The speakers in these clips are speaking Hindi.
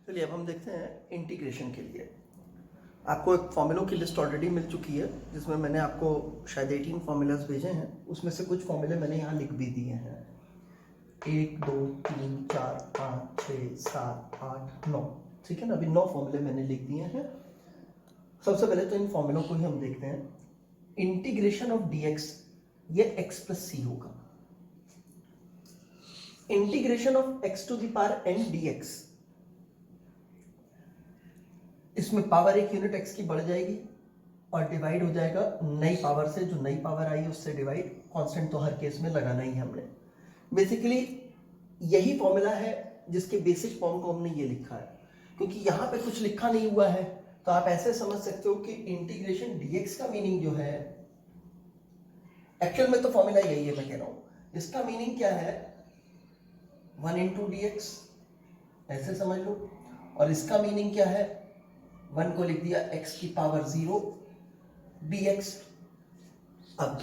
चलिए अब हम देखते हैं इंटीग्रेशन के लिए। आपको एक फॉर्मूलों की लिस्ट ऑलरेडी मिल चुकी है जिसमें मैंने आपको शायद 18 फॉर्मूलाज भेजे हैं। उसमें से कुछ फॉर्मूले मैंने यहाँ लिख भी दिए हैं। 1 2 3 4 5 6 7 8 9, ठीक है ना। अभी 9 फॉर्मूले मैंने लिख दिए हैं। सबसे पहले तो इन फॉर्मूलों को ही हम देखते हैं। इंटीग्रेशन ऑफ dx ये x प्लस सी होगा। Integration of x to the power n dx, इसमें पावर एक यूनिट x की बढ़ जाएगी और डिवाइड हो जाएगा नई पावर से। जो नई पावर आई उससे डिवाइड, कांस्टेंट तो हर केस में लगाना ही है हमने। बेसिकली यही फॉर्मूला है जिसके बेसिक फॉर्म को हमने ये लिखा है। क्योंकि यहां पे कुछ लिखा नहीं हुआ है तो आप ऐसे समझ सकते हो कि इंटीग्रेशन dx का मीनिंग जो है, एक्चुअल में तो फॉर्मूला यही है, मैं कह रहा हूं इसका मीनिंग क्या है 1 इंटू dx, ऐसे समझ लो। और इसका मीनिंग क्या है, 1 को लिख दिया x की पावर 0 dx। अब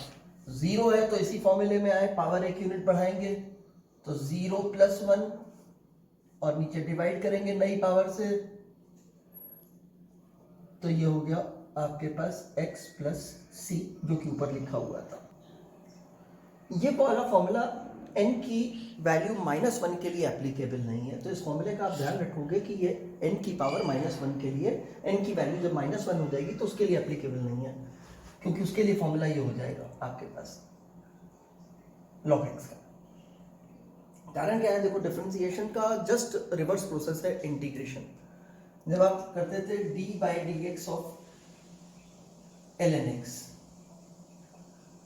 0 है तो इसी फॉर्मूले में आए, पावर एक यूनिट बढ़ाएंगे तो 0 प्लस 1 और नीचे डिवाइड करेंगे नई पावर से, तो ये हो गया आपके पास x प्लस सी जो कि ऊपर लिखा हुआ था। ये वाला फॉर्मूला n की वैल्यू -1 के लिए एप्लीकेबल नहीं है। तो इस फॉर्मूले का आप ध्यान रखोगे कि ये n की पावर -1 के लिए, n की वैल्यू जब -1 हो जाएगी तो उसके लिए एप्लीकेबल नहीं है, क्योंकि उसके लिए फॉर्मूला ये हो जाएगा आपके पास log x का। कारण क्या है, देखो डिफरेंशिएशन का जस्ट रिवर्स प्रोसेस है इंटीग्रेशन। जब आप करते थे d/dx ऑफ ln x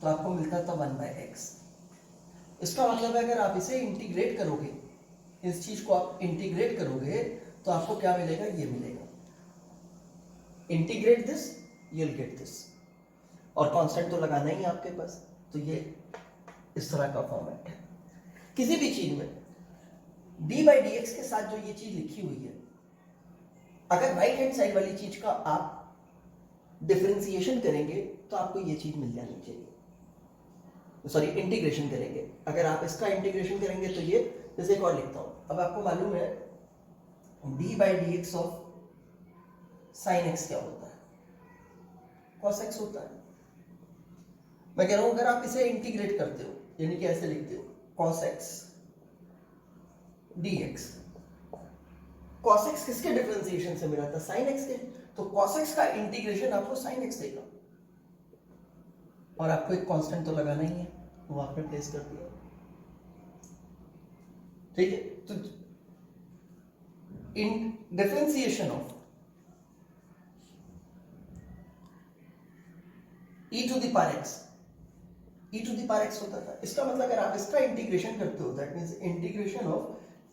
तो आपको मिलता था 1/x। इसका मतलब है अगर आप इसे इंटीग्रेट करोगे, इस चीज को आप इंटीग्रेट करोगे तो आपको क्या मिलेगा, ये मिलेगा। Integrate this you will get this, और कांस्टेंट तो लगाना ही है आपके पास। तो ये इस तरह का फॉर्मेट है। किसी भी चीज में d/dx के साथ जो ये चीज लिखी हुई है, अगर राइट हैंड साइड वाली चीज का आप डिफरेंशिएशन करेंगे तो आपको ये चीज मिल जानी चाहिए। सॉरी, इंटीग्रेशन करेंगे, अगर आप इसका इंटीग्रेशन करेंगे तो ये, जैसे एक और लिखता हूं। अब आपको मालूम है d/dx ऑफ साइन x क्या होता है, cos x होता है। मैं कह रहा हूं अगर आप इसे इंटीग्रेट करते हो, यानी कि ऐसे लिखते हो cos x dx। cos x किसके डिफरेंशिएशन से मिला था, sin x के। तो cos x का इंटीग्रेशन आपको sin x देगा, और आपको एक कांस्टेंट तो लगाना ही है, वो आपने प्लेस कर दिया, ठीक है। तो in differentiation of e to the power x, e to the power x होता था। इसका मतलब अगर आप इसका इंटीग्रेशन करते हो, that means integration of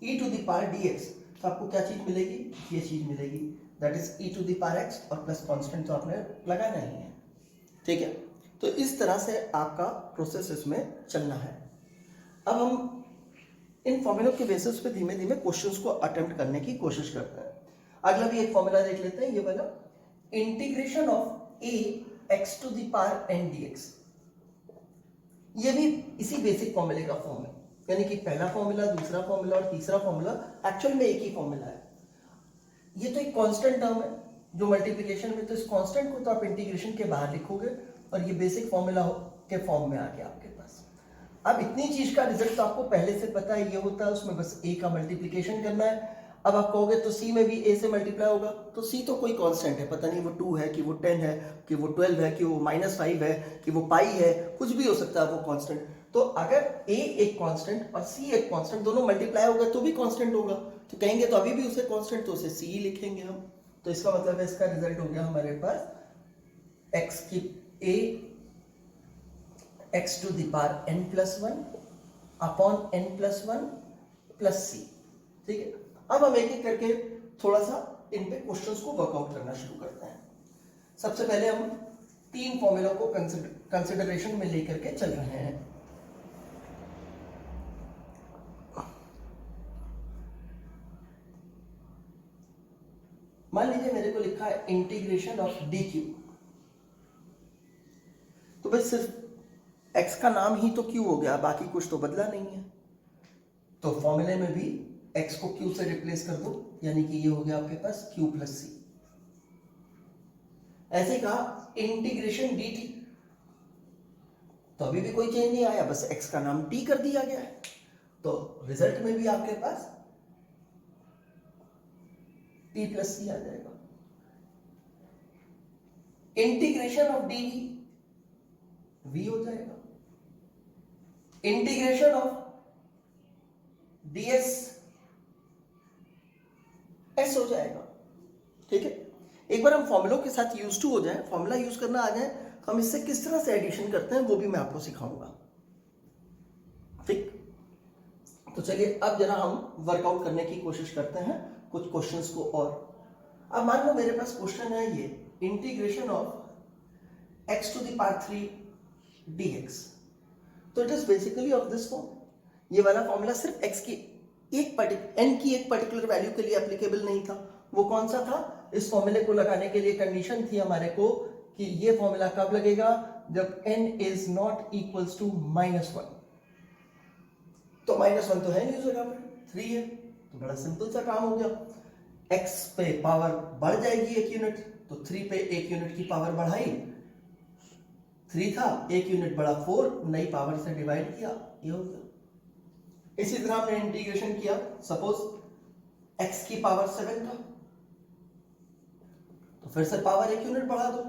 e to the power dx, तो आपको क्या चीज मिलेगी, ये चीज मिलेगी, that is e to the power x, और प्लस कांस्टेंट तो आपने लगाना ही है, ठीक है। तो इस तरह से आपका प्रोसेस इसमें चलना है। अब हम इन फॉर्मूलों के बेसिस पे धीमे धीमे क्वेश्चंस को अटेम्प्ट करने की कोशिश करते हैं। अगला भी एक फॉर्मूला देख लेते हैं, ये वाला integration of a x to the power n dx। ये भी इसी बेसिक फॉर्मूले का फॉर्म है, यानी कि पहला फॉर्मूला, दूसरा फॉर्मूला और तीसरा फॉर्मूला एक्चुअल में एक ही फॉर्मूला है। ये तो एक कांस्टेंट टर्म है जो मल्टीप्लिकेशन में, तो इस कांस्टेंट को तो आप इंटीग्रेशन के बाहर लिखोगे और ये बेसिक फॉर्मूला के फॉर्म में आ गया आपके पास। अब इतनी चीज का रिजल्ट तो आपको पहले से पता है, ये होता है, उसमें बस a का मल्टीप्लिकेशन करना है। अब आप कहोगे तो c में भी a से मल्टीप्लाई होगा, तो c तो कोई कांस्टेंट है, पता नहीं वो 2 है कि वो 10 है कि वो 12 है कि वो -5 है कि वो पाई है, कुछ भी हो सकता है वो कांस्टेंट। तो अगर a एक कांस्टेंट और c एक कांस्टेंट, दोनों मल्टीप्लाई होगा तो भी कांस्टेंट होगा, तो कहेंगे तो अभी भी उसे कांस्टेंट, तो उसे c ही लिखेंगे हम। तो इसका मतलब है इसका रिजल्ट हो गया हमारे पास x की a x to the power n plus 1 upon n plus 1 plus c, ठीक है। अब हम एक एक करके थोड़ा सा इन पे क्वेश्चंस को वर्कआउट करना शुरू करते हैं। सबसे पहले हम 3 फॉर्मूलों को कंसिडरेशन में लेकर के चल रहे हैं। मान लीजिए मेरे को लिखा है इंटीग्रेशन ऑफ dq, तो बस सिर्फ x का नाम ही तो q हो गया, बाकी कुछ तो बदला नहीं है। तो फॉर्मूले में भी x को q से रिप्लेस कर दो, यानी कि ये हो गया आपके पास q प्लस सी। ऐसे कहा इंटीग्रेशन dt, तो अभी भी कोई चेंज नहीं आया, बस x का नाम t कर दिया गया है, तो रिजल्ट में भी आपके पास t प्लस सी आ जाएगा। इंटीग्रेशन ऑफ dv v हो जाएगा, इंटीग्रेशन ऑफ ds s हो जाएगा। ठीक है, एक बार हम फॉर्मूलों के साथ यूज टू हो जाए, फॉर्मूला यूज करना आ जाए, तो हम इससे किस तरह से एडिशन करते हैं वो भी मैं आपको सिखाऊंगा। ठीक, तो चलिए अब जरा हम वर्कआउट करने की कोशिश करते हैं कुछ क्वेश्चंस को। और अब मान लो मेरे पास क्वेश्चन है ये, integration of x to the power 3 dx, तो it is basically of this form. ये वाला फॉर्मूला सिर्फ x की n की एक पर्टिकुलर वैल्यू के लिए एप्लीकेबल नहीं था। वो कौन सा था? इस फॉर्मूले को लगाने के लिए कंडीशन थी हमारे को कि ये फॉर्मूला कब लगेगा, जब n is not equals to -1। तो -1 तो है नहीं उस जगह पर, 3 है, तो बड़ा सिंपल सा काम हो गया। x पे पावर बढ़ जाएगी 1 यूनिट, तो 3 पे 1 यूनिट की पावर बढ़ाई, 3 था, 1 यूनिट बढ़ा 4, नई पावर से डिवाइड किया, ये हो गया। इसी तरह हमने इंटीग्रेशन किया, सपोज x की पावर 7 था, तो फिर से पावर 1 यूनिट बढ़ा दो,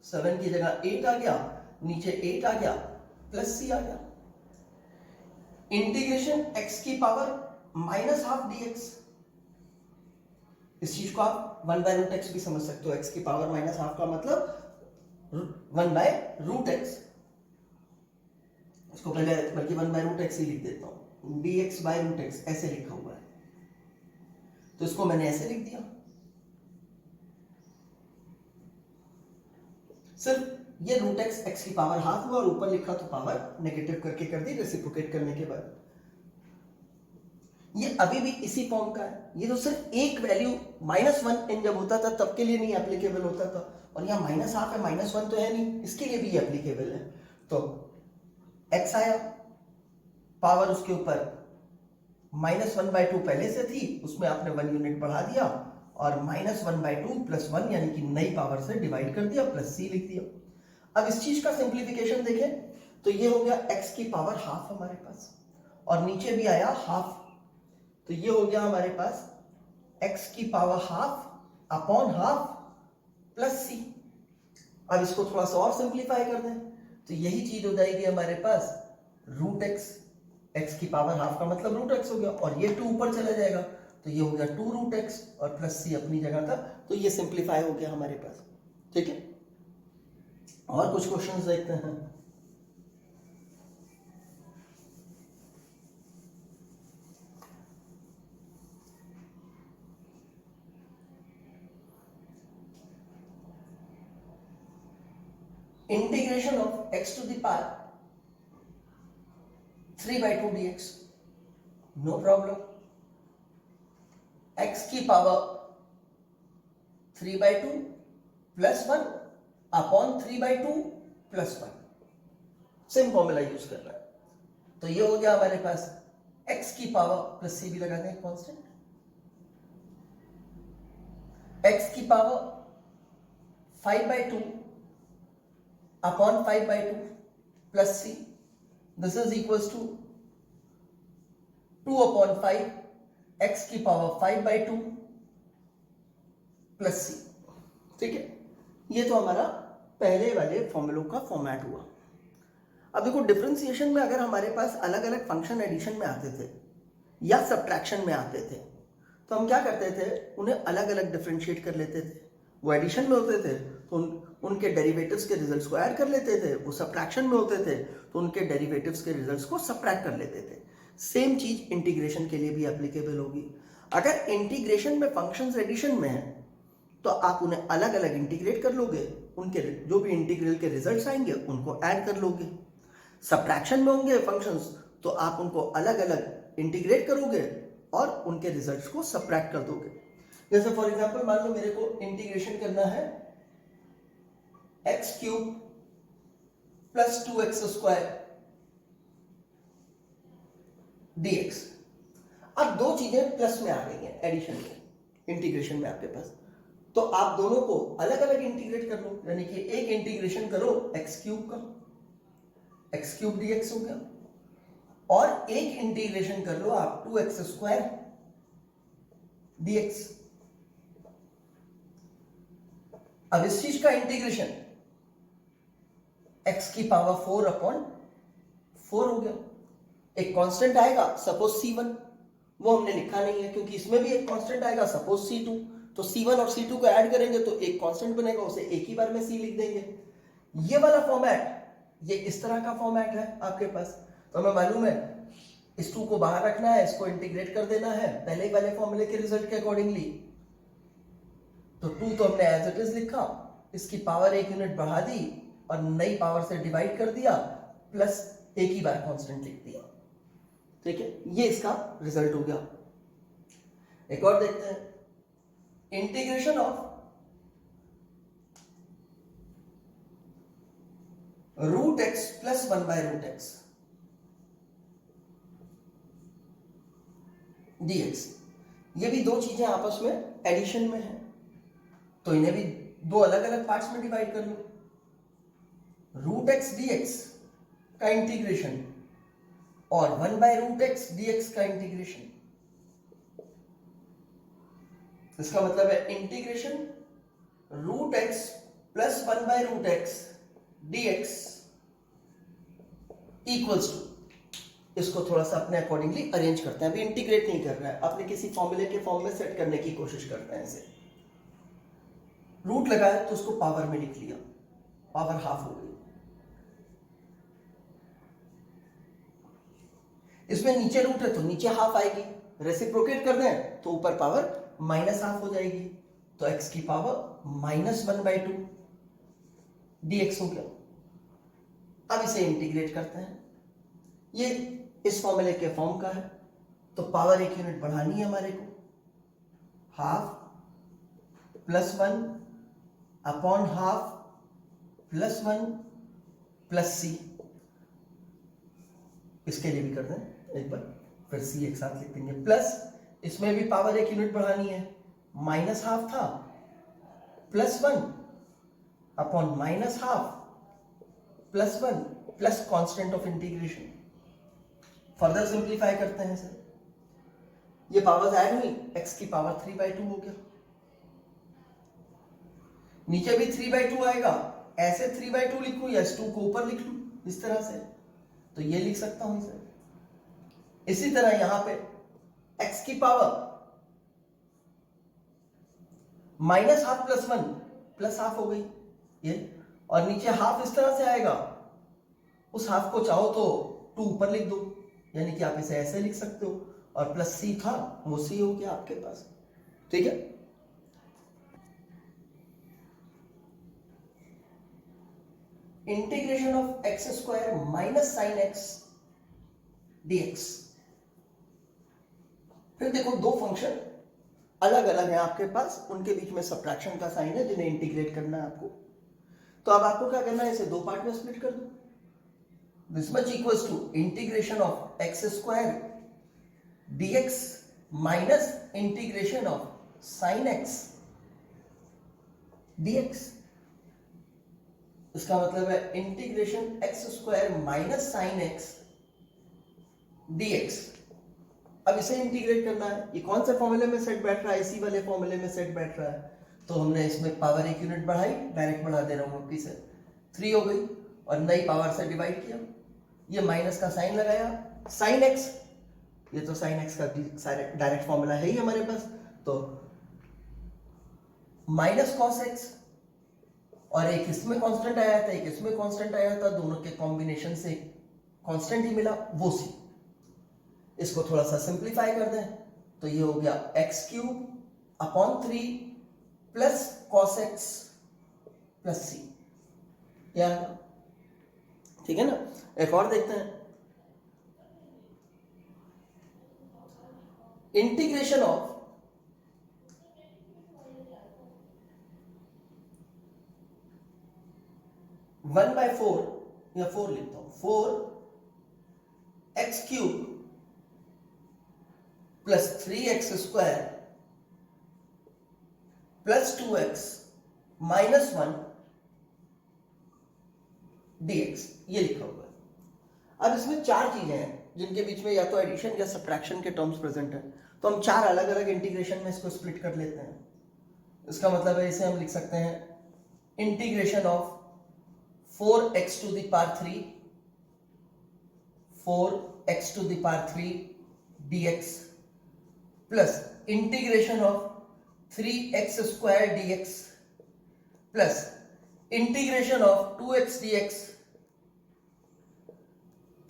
7 की जगह 8 आ गया, नीचे 8 आ गया, प्लस c आ गया। इंटीग्रेशन x की पावर -12 dx, इस चीज को आप 1/√x भी समझ सकते हो। x की पावर -12 का मतलब 1/√x, इसको पहले बल्कि 1/√x ही लिख देता हूं, dx/√x ऐसे लिखा हुआ है, तो इसको मैंने ऐसे लिख दिया। सिर्फ ये √x x की पावर हाफ हुआ और ऊपर लिखा तो पावर नेगेटिव करके कर दी, रेसिप्रोकेट करने के बाद। ये अभी भी इसी फॉर्म का है, ये तो सिर्फ एक वैल्यू -1 जब होता था तब के लिए नहीं एप्लीकेबल होता था, और यहाँ -12 है, -1 तो है नहीं, इसके लिए भी एप्लीकेबल है। तो x आया, पावर उसके ऊपर -1/2 पहले से थी, उसमें आपने 1 यूनिट बढ़ा दिया, और -1/2 + 1 यानी कि नई पावर से डिवाइड कर दिया, प्लस c लिख दिया। अब इस चीज का सिंप्लीफिकेशन देखें तो ये हो गया x की पावर हाफ हमारे पास, और नीचे भी आया हाफ, तो ये हो गया हमारे पास x की power half upon half plus c। अब इसको थोड़ा सा और सिंप्लीफाई कर दें तो यही चीज हो जाएगी हमारे पास √x, x की पावर हाफ का मतलब √x हो गया, और ये 2 ऊपर चला जाएगा, तो ये हो गया 2√x और प्लस c अपनी जगह था, तो ये सिंप्लीफाई हो गया हमारे पास। ठीक है, और कुछ क्वेश्चंस देखते हैं। Integration of x to the power 3/2 dx, no problem. x की power 3/2 + 1 upon 3/2 + 1, same formula use कर रहा है, तो ये हो गया हमारे पास x की पावर प्लस c भी लगा दें कांस्टेंट, x की power 5/2 upon 5/2 plus c, this is equals to 2/5 x की पावर 5/2 प्लस c। ठीक है, ये तो हमारा पहले वाले फॉर्मूलों का फॉर्मेट हुआ। अब देखो डिफरेंशिएशन में अगर हमारे पास अलग अलग फंक्शन एडिशन में आते थे या सब्ट्रैक्शन में आते थे, तो हम क्या करते थे, उन्हें अलग अलग डिफरेंशिएट कर लेते थे। वो एडिशन में होते थे तो उनके डेरिवेटिव्स के रिजल्ट्स को ऐड कर लेते थे, वो सब्ट्रैक्शन में होते थे तो उनके डेरिवेटिव्स के रिजल्ट्स को सब्ट्रैक्ट कर लेते थे। सेम चीज इंटीग्रेशन के लिए भी एप्लीकेबल होगी। अगर इंटीग्रेशन में फंक्शंस एडिशन में है तो आप उन्हें अलग अलग इंटीग्रेट कर लोगे, उनके जो भी इंटीग्रल के रिजल्ट्स आएंगे उनको ऐड कर लोगे। सब्ट्रैक्शन में होंगे फंक्शंस तो आप उनको अलग अलग इंटीग्रेट करोगे और उनके रिजल्ट्स को सब्ट्रैक्ट कर दोगे। जैसे फॉर एग्जांपल मान लो मेरे को इंटीग्रेशन करना है x³ + 2x² dx। अब दो चीजें प्लस में आ गई हैं एडिशन में, इंटीग्रेशन में आपके पास, तो आप दोनों को अलग अलग इंटीग्रेट कर लो, यानी कि एक इंटीग्रेशन करो एक्स क्यूब का, एक्स क्यूब डीएक्स हो गया, और एक इंटीग्रेशन कर लो आप 2x² dx। अब इस चीज का इंटीग्रेशन x की पावर 4/4 हो गया। एक कांस्टेंट आएगा सपोज c1, वो हमने लिखा नहीं है क्योंकि इसमें भी एक कांस्टेंट आएगा सपोज c2, तो c1 और c2 को ऐड करेंगे तो एक कांस्टेंट बनेगा, उसे एक ही बार में c लिख देंगे। ये वाला फॉर्मेट, ये इस तरह का फॉर्मेट है आपके पास, तो हमें मालूम है इस 2 को बाहर रखना है, इसको इंटीग्रेट कर देना है पहले ही वाले फॉर्मूले के रिजल्ट के अकॉर्डिंगली। तो 2 तो हमने एज इट इज लिखा, इसकी पावर 1 यूनिट बढ़ा दी और नई पावर से डिवाइड कर दिया, प्लस एक ही बार कांस्टेंट लिख दिया। ठीक है, ये इसका रिजल्ट हो गया। एक और देखते हैं, integration of √x + 1/√x dx। ये भी दो चीजें आपस में एडिशन में है, तो इन्हें भी दो अलग अलग पार्ट्स में डिवाइड कर लो। √x dx का इंटीग्रेशन और 1/√x dx का इंटीग्रेशन, इसका मतलब है integration √x + 1/√x dx equals to, इसको थोड़ा सा अपने अकॉर्डिंगली अरेंज करते हैं, अभी इंटीग्रेट नहीं कर रहा है, अपने किसी फॉर्मूले के फॉर्म में सेट करने की कोशिश करते हैं। इसे रूट लगाया तो उसको पावर में लिख लिया, पावर हाफ हो गई। इसमें नीचे रूट है तो नीचे हाफ आएगी, रेसिप्रोकेट कर दें तो ऊपर पावर -½ हो जाएगी, तो x की पावर -1/2 dx हो गया। अब इसे इंटीग्रेट करते हैं, ये इस फॉर्मूले के फॉर्म का है, तो पावर 1 यूनिट बढ़ानी है हमारे को, ½ + 1/½ + 1 + c। इसके लिए भी कर दें एक बार, फिर c एक साथ लिख देंगे, प्लस इसमें भी पावर 1 यूनिट बढ़ानी है, -½ था, +1/½ + 1 plus constant of integration. Further simplify करते हैं सर, ये पावर्स ऐड हुई, x की पावर 3/2 हो गया, नीचे भी 3/2 आएगा, ऐसे 3/2 लिखूं या इस 2 को ऊपर लिख लूं इस तरह से, तो ये लिख सकता हूं सर। इसी तरह यहां पे x की पावर -½ + 1 +½ हो गई ये, और नीचे हाफ इस तरह से आएगा, उस हाफ को चाहो तो 2 ऊपर लिख दो, यानी कि आप इसे ऐसे लिख सकते हो, और प्लस c था वो c हो गया आपके पास। ठीक है, integration of x² - sin x dx। फिर देखो दो फंक्शन अलग अलग हैं आपके पास, उनके बीच में सब्ट्रैक्शन का साइन है जिन्हें इंटीग्रेट करना है आपको, तो अब आपको क्या करना है, इसे दो पार्ट में स्प्लिट कर दो। This much equals to integration of x² dx minus integration of sin x dx। इसका मतलब है integration x² minus sin x dx। अब इसे इंटीग्रेट करना है, ये कौन से फॉर्मूले में सेट बैठ रहा है, इसी वाले फॉर्मूले में सेट बैठ रहा है, तो हमने इसमें पावर 1 यूनिट बढ़ाई, डायरेक्ट बढ़ा दे रहा हूं वापिस से, 3 हो गई, और नई पावर से डिवाइड किया, ये माइनस का साइन लगाया, sin x, ये तो sin x का डायरेक्ट फॉर्मूला है ही हमारे पास, तो माइनस cos x, और एक इसमें कांस्टेंट आया था, एक इसमें कांस्टेंट आया था, दोनों के कॉम्बिनेशन से कांस्टेंट ही मिला, वो c। इसको थोड़ा सा सिंप्लीफाई कर दें तो ये हो गया x³/3 plus cos x plus c, या ठीक है ना। एक और देखते हैं, इंटीग्रेशन ऑफ वन बाय 4 या 4 लिखता हूं, 4x³ plus 3x square plus 2x minus 1 dx, ये लिखा हुआ है। अब इसमें चार चीजें हैं जिनके बीच में या तो एडिशन या सब्ट्रैक्शन के टर्म्स प्रेजेंट है, तो हम चार अलग अलग इंटीग्रेशन में इसको स्प्लिट कर लेते हैं। इसका मतलब है इसे हम लिख सकते हैं integration of 4x to the power 3 4x to the power 3 dx plus integration of 3x square dx plus integration of 2x dx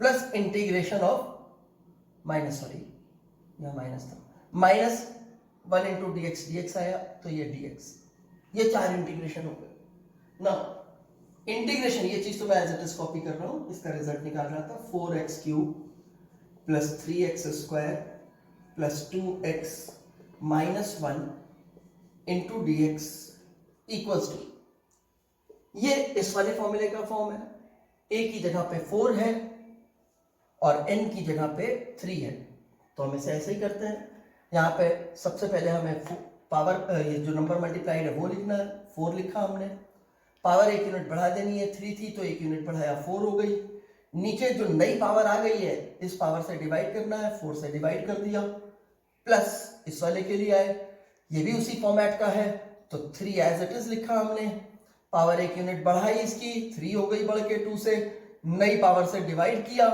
plus integration of minus minus 1 into dx dx आया तो ये dx, ये चार इंटीग्रेशन हो गए ना। इंटीग्रेशन ये चीज तो मैं एज इट इज कॉपी कर रहा हूं, इसका रिजल्ट निकाल रहा था 4x cube plus 3x square plus 2x minus 1 into dx equals to, ये इस वाले फॉर्मूले का फॉर्म है। a की जगह पे 4 है और n की जगह पे 3 है, तो हम इसे ऐसे ही करते हैं। यहाँ पे सबसे पहले हमें पावर ये जो नंबर मल्टीप्लाइड है वो लिखना है, 4 लिखा हमने, पावर 1 यूनिट बढ़ा देनी है, 3 थी तो 1 यूनिट बढ़ाया 4 हो गई। नीचे जो नई पावर आ गई है इस पावर से डिवाइड करना है, 4 से डिवाइड कर दिया, प्लस इस वाले के लिए आए, ये भी उसी फॉर्मेट का है तो 3 एज इट इज लिखा हमने, पावर 1 यूनिट बढ़ाई इसकी, 3 हो गई बढ़ के 2 से, नई पावर से डिवाइड किया,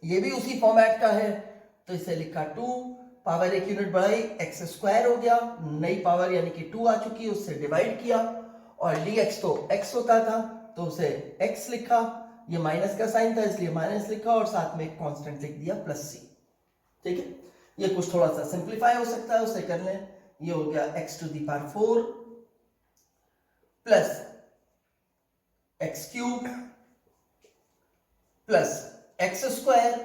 ये भी उसी फॉर्मेट का है तो इसे लिखा 2, पावर 1 यूनिट बढ़ाई x स्क्वायर हो गया, नई पावर यानी कि 2 आ चुकी है उससे डिवाइड किया, और dx तो x होता था तो उसे x लिखा, ये माइनस का साइन था इसलिए माइनस लिखा और साथ में एक कांस्टेंट लिख दिया प्लस c। ठीक है, ये कुछ थोड़ा सा सिंप्लीफाई हो सकता है, उसे कर लें। ये हो गया x to the power 4 plus x cube plus x square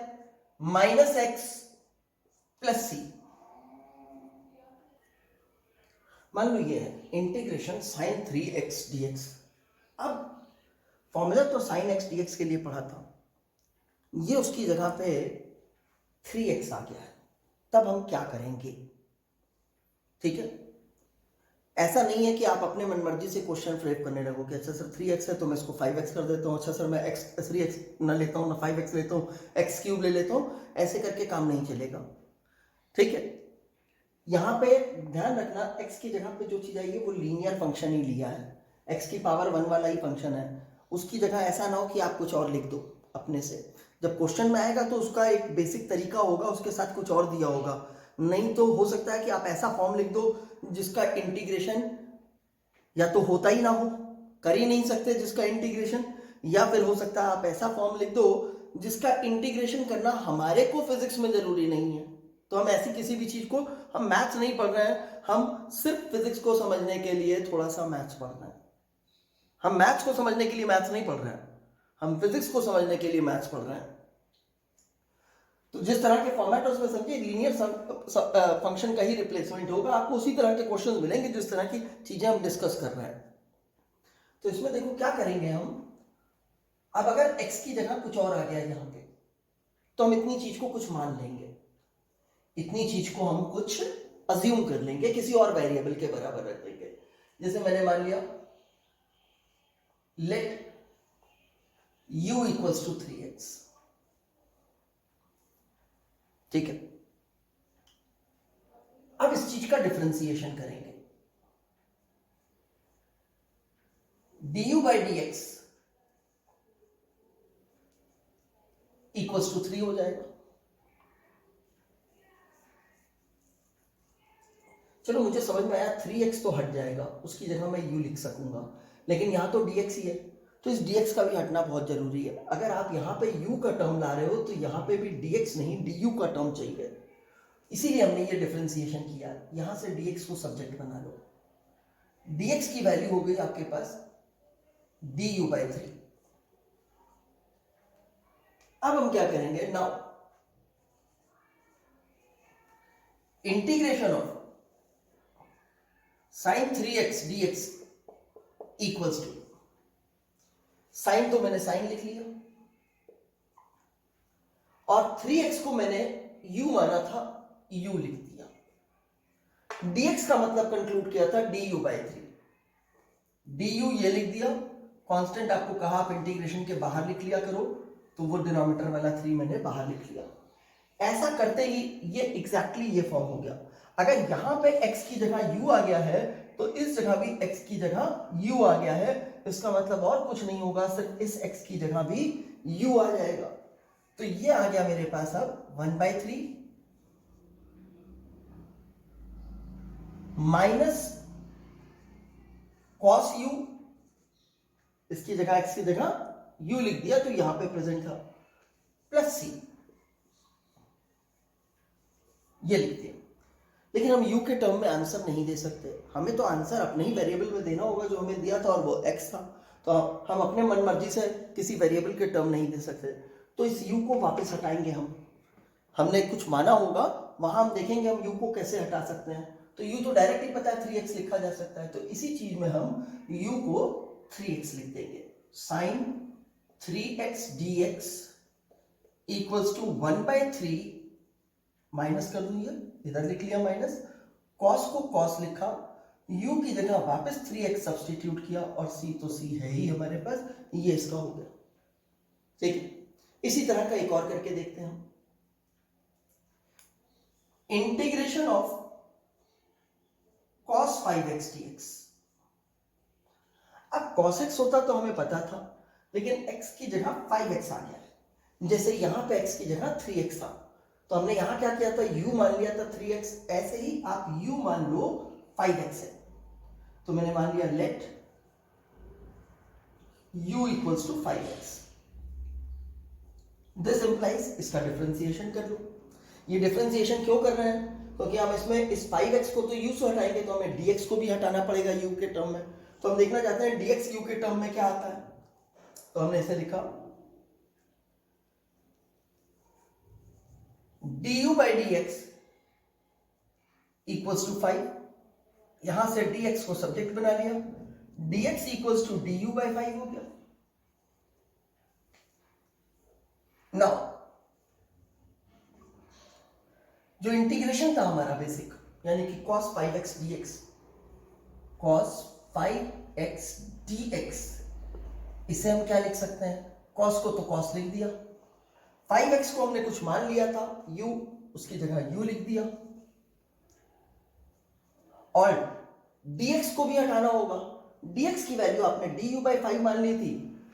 minus x plus c। मान लो ये है इंटीग्रेशन साइन 3x dx। अब फॉर्मूला तो साइन x dx के लिए पढ़ा था, ये उसकी जगह पे 3x आ गया है, तब हम क्या करेंगे? ठीक है, ऐसा नहीं है कि आप अपने मनमर्जी से क्वेश्चन फ्रेम करने लगोगे। अच्छा सर 3x है तो मैं इसको 5x कर देता हूँ, अच्छा सर मैं 3x ना लेता हूँ ना 5x लेता हूँ, x क्यूब ले लेता हूँ, ऐसे करके काम नहीं चलेगा। ठीक है, यहाँ पे ध्यान रखना x की जगह पे जो चीज आई है वो लीनियर फंक्शन ही लिया है, x की पावर 1 वाला ही फंक्शन है, उसकी जगह ऐसा ना हो कि आप कुछ और लिख दो अपने से। जब क्वेश्चन में आएगा तो उसका एक बेसिक तरीका होगा, उसके साथ कुछ और दिया होगा, नहीं तो हो सकता है कि आप ऐसा फॉर्म लिख दो जिसका इंटीग्रेशन या तो होता ही ना हो, कर ही नहीं सकते जिसका इंटीग्रेशन, या फिर हो सकता है आप ऐसा फॉर्म लिख दो जिसका इंटीग्रेशन करना हमारे को फिजिक्स में जरूरी नहीं है। तो हम ऐसी किसी भी चीज को, हम मैथ्स नहीं पढ़ रहे हैं, हम सिर्फ फिजिक्स को समझने के लिए थोड़ा सा मैथ्स पढ़ रहे हैं। हम मैथ्स को समझने के लिए मैथ्स नहीं पढ़ रहे हैं, हम फिजिक्स को समझने के लिए मैथ्स पढ़ रहे हैं। तो जिस तरह के फॉर्मेट है उसमें समझिए लीनियर फंक्शन का ही रिप्लेसमेंट होगा, आपको उसी तरह के क्वेश्चंस मिलेंगे जिस तरह की चीजें हम डिस्कस कर रहे हैं। तो इसमें देखो क्या करेंगे हम, अब अगर x की जगह कुछ और आ गया यहाँ पे तो हम इतनी चीज को कुछ मान लेंगे, इतनी चीज को हम कुछ अज्यूम कर लेंगे, किसी और वेरिएबल के बराबर रख देंगे। जैसे मैंने मान लिया let u equals to 3x। ठीक है, अब इस चीज का डिफरेंशिएशन करेंगे, du by dx equals to 3 हो जाएगा। चलो मुझे समझ में आया 3x तो हट जाएगा, उसकी जगह मैं u लिख सकूंगा, लेकिन यहां तो dx ही है तो इस dx का भी हटना बहुत जरूरी है। अगर आप यहाँ पे u का टर्म ला रहे हो तो यहाँ पे भी dx नहीं du का टर्म चाहिए, इसीलिए हमने ये डिफरेंशिएशन किया। यहां से dx को सब्जेक्ट बना लो, dx की वैल्यू हो गई आपके पास du बाई 3। अब हम क्या करेंगे, now integration of sine 3x dx equals to, sine तो मैंने साइन लिख लिया और 3x को मैंने u माना था, u लिख दिया। dx का मतलब कंक्लूड किया था du/3, du ये लिख दिया। कांस्टेंट आपको कहा आप इंटीग्रेशन के बाहर लिख लिया करो, तो वो डिनोमिनेटर वाला 3 मैंने बाहर लिख लिया। ऐसा करते ही ये एग्जैक्टली ये फॉर्म हो गया। अगर यहां पे x की जगह u आ गया है तो इस जगह भी x की जगह u आ गया है। इसका मतलब और कुछ नहीं होगा, सिर्फ इस x की जगह भी u आ जाएगा। तो ये आ गया मेरे पास अब 1/3 माइनस cos u, इसकी जगह x की जगह u लिख दिया तो यहां पे प्रेजेंट था, प्लस c ये लिख दिया। लेकिन हम u के टर्म में आंसर नहीं दे सकते, हमें तो आंसर अपने ही वेरिएबल में देना होगा जो हमें दिया था और वो x था। तो हम अपने मन मर्जी से किसी वेरिएबल के टर्म नहीं दे सकते। तो इस u को वापस हटाएंगे हम, हमने कुछ माना होगा वहां हम देखेंगे हम u को कैसे हटा सकते हैं। तो u तो डायरेक्ट ही पता है 3x लिखा जा सकता है, तो इसी चीज में हम u को 3x लिख देंगे। Sine 3x dx equals to 1/3 minus कर दूंगा, इधर लिख लिया माइनस, cos को cos लिखा, u की जगह वापस 3x सब्स्टिट्यूट किया और c तो c है ही हमारे पास, ये इसका हो गया। ठीक है, इसी तरह का एक और करके देखते हैं हम। Integration of cos 5x dx। अब cos x होता तो हमें पता था, लेकिन x की जगह 5x आ गया। जैसे यहां पे x की जगह 3x था, तो हमने यहां क्या किया था, u मान लिया था 3x। ऐसे ही आप u मान लो 5x है, तो मैंने मान लिया let u equals to 5x। This implies, इसका डिफरेंशिएशन कर लो। ये डिफरेंशिएशन क्यों कर रहे हैं, क्योंकि हम इसमें इस 5x को तो u से हटाएंगे तो हमें dx को भी हटाना पड़ेगा u के टर्म में। तो हम देखना चाहते हैं dx u के टर्म में क्या आता है, तो हमने इसे लिखा du/dx इक्वल्स टू 5। यहां से dx को सब्जेक्ट बना लिया, dx इक्वल्स टू du/5 हो गया। नाउ जो इंटीग्रेशन था हमारा बेसिक, यानी कि cos 5x dx, cos 5x dx, इसे हम क्या लिख सकते हैं, cos को तो cos लिख दिया, 5x को हमने कुछ मान लिया था u, उसकी जगह u लिख दिया, और dx को भी हटाना होगा। dx की वैल्यू आपने du/5 मान ली थी,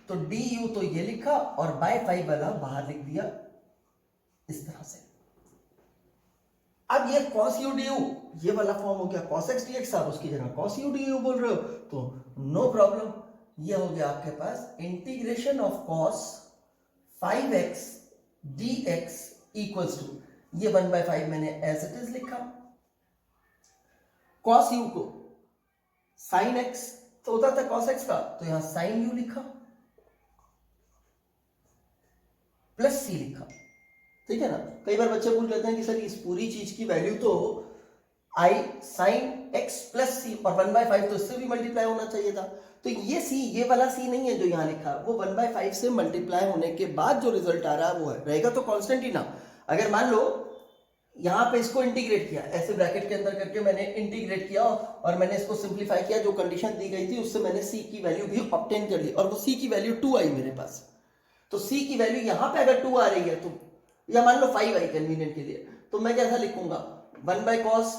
तो du तो ये लिखा और बाय 5 वाला बाहर लिख दिया इस तरह से। अब ये cos u du ये वाला फॉर्म हो गया, cos x dx, आप उसकी जगह cos u du बोल रहे हो तो नो प्रॉब्लम। ये हो गया आपके पास integration of cos 5x dx equals to, ये 1/5 मैंने एज इट इज लिखा, cos u को sin x तो होता था cos x का, तो यहां sin u लिखा प्लस c लिखा। ठीक है ना, कई बार बच्चे पूछ लेते हैं कि सर इस पूरी चीज की वैल्यू तो i sin x plus c और 1/5 तो इससे भी मल्टीप्लाई होना चाहिए था। तो ये c, ये वाला c नहीं है जो यहां लिखा, वो 1/5 से मल्टीप्लाई होने के बाद जो रिजल्ट आ रहा है वो है, रहेगा तो कांस्टेंट ही ना। अगर मान लो यहां पे इसको इंटीग्रेट किया, ऐसे ब्रैकेट के अंदर करके मैंने इंटीग्रेट किया और मैंने इसको सिंप्लीफाई किया, जो कंडीशन दी गई थी उससे मैंने c की वैल्यू भी ऑब्टेन कर ली और वो c की वैल्यू 2 आई मेरे पास। तो c की वैल्यू यहां पे अगर 2 आ रही है, तो या मान लो 5 आई कन्वीनियंट के लिए, तो मैं कैसा लिखूंगा, 1/cos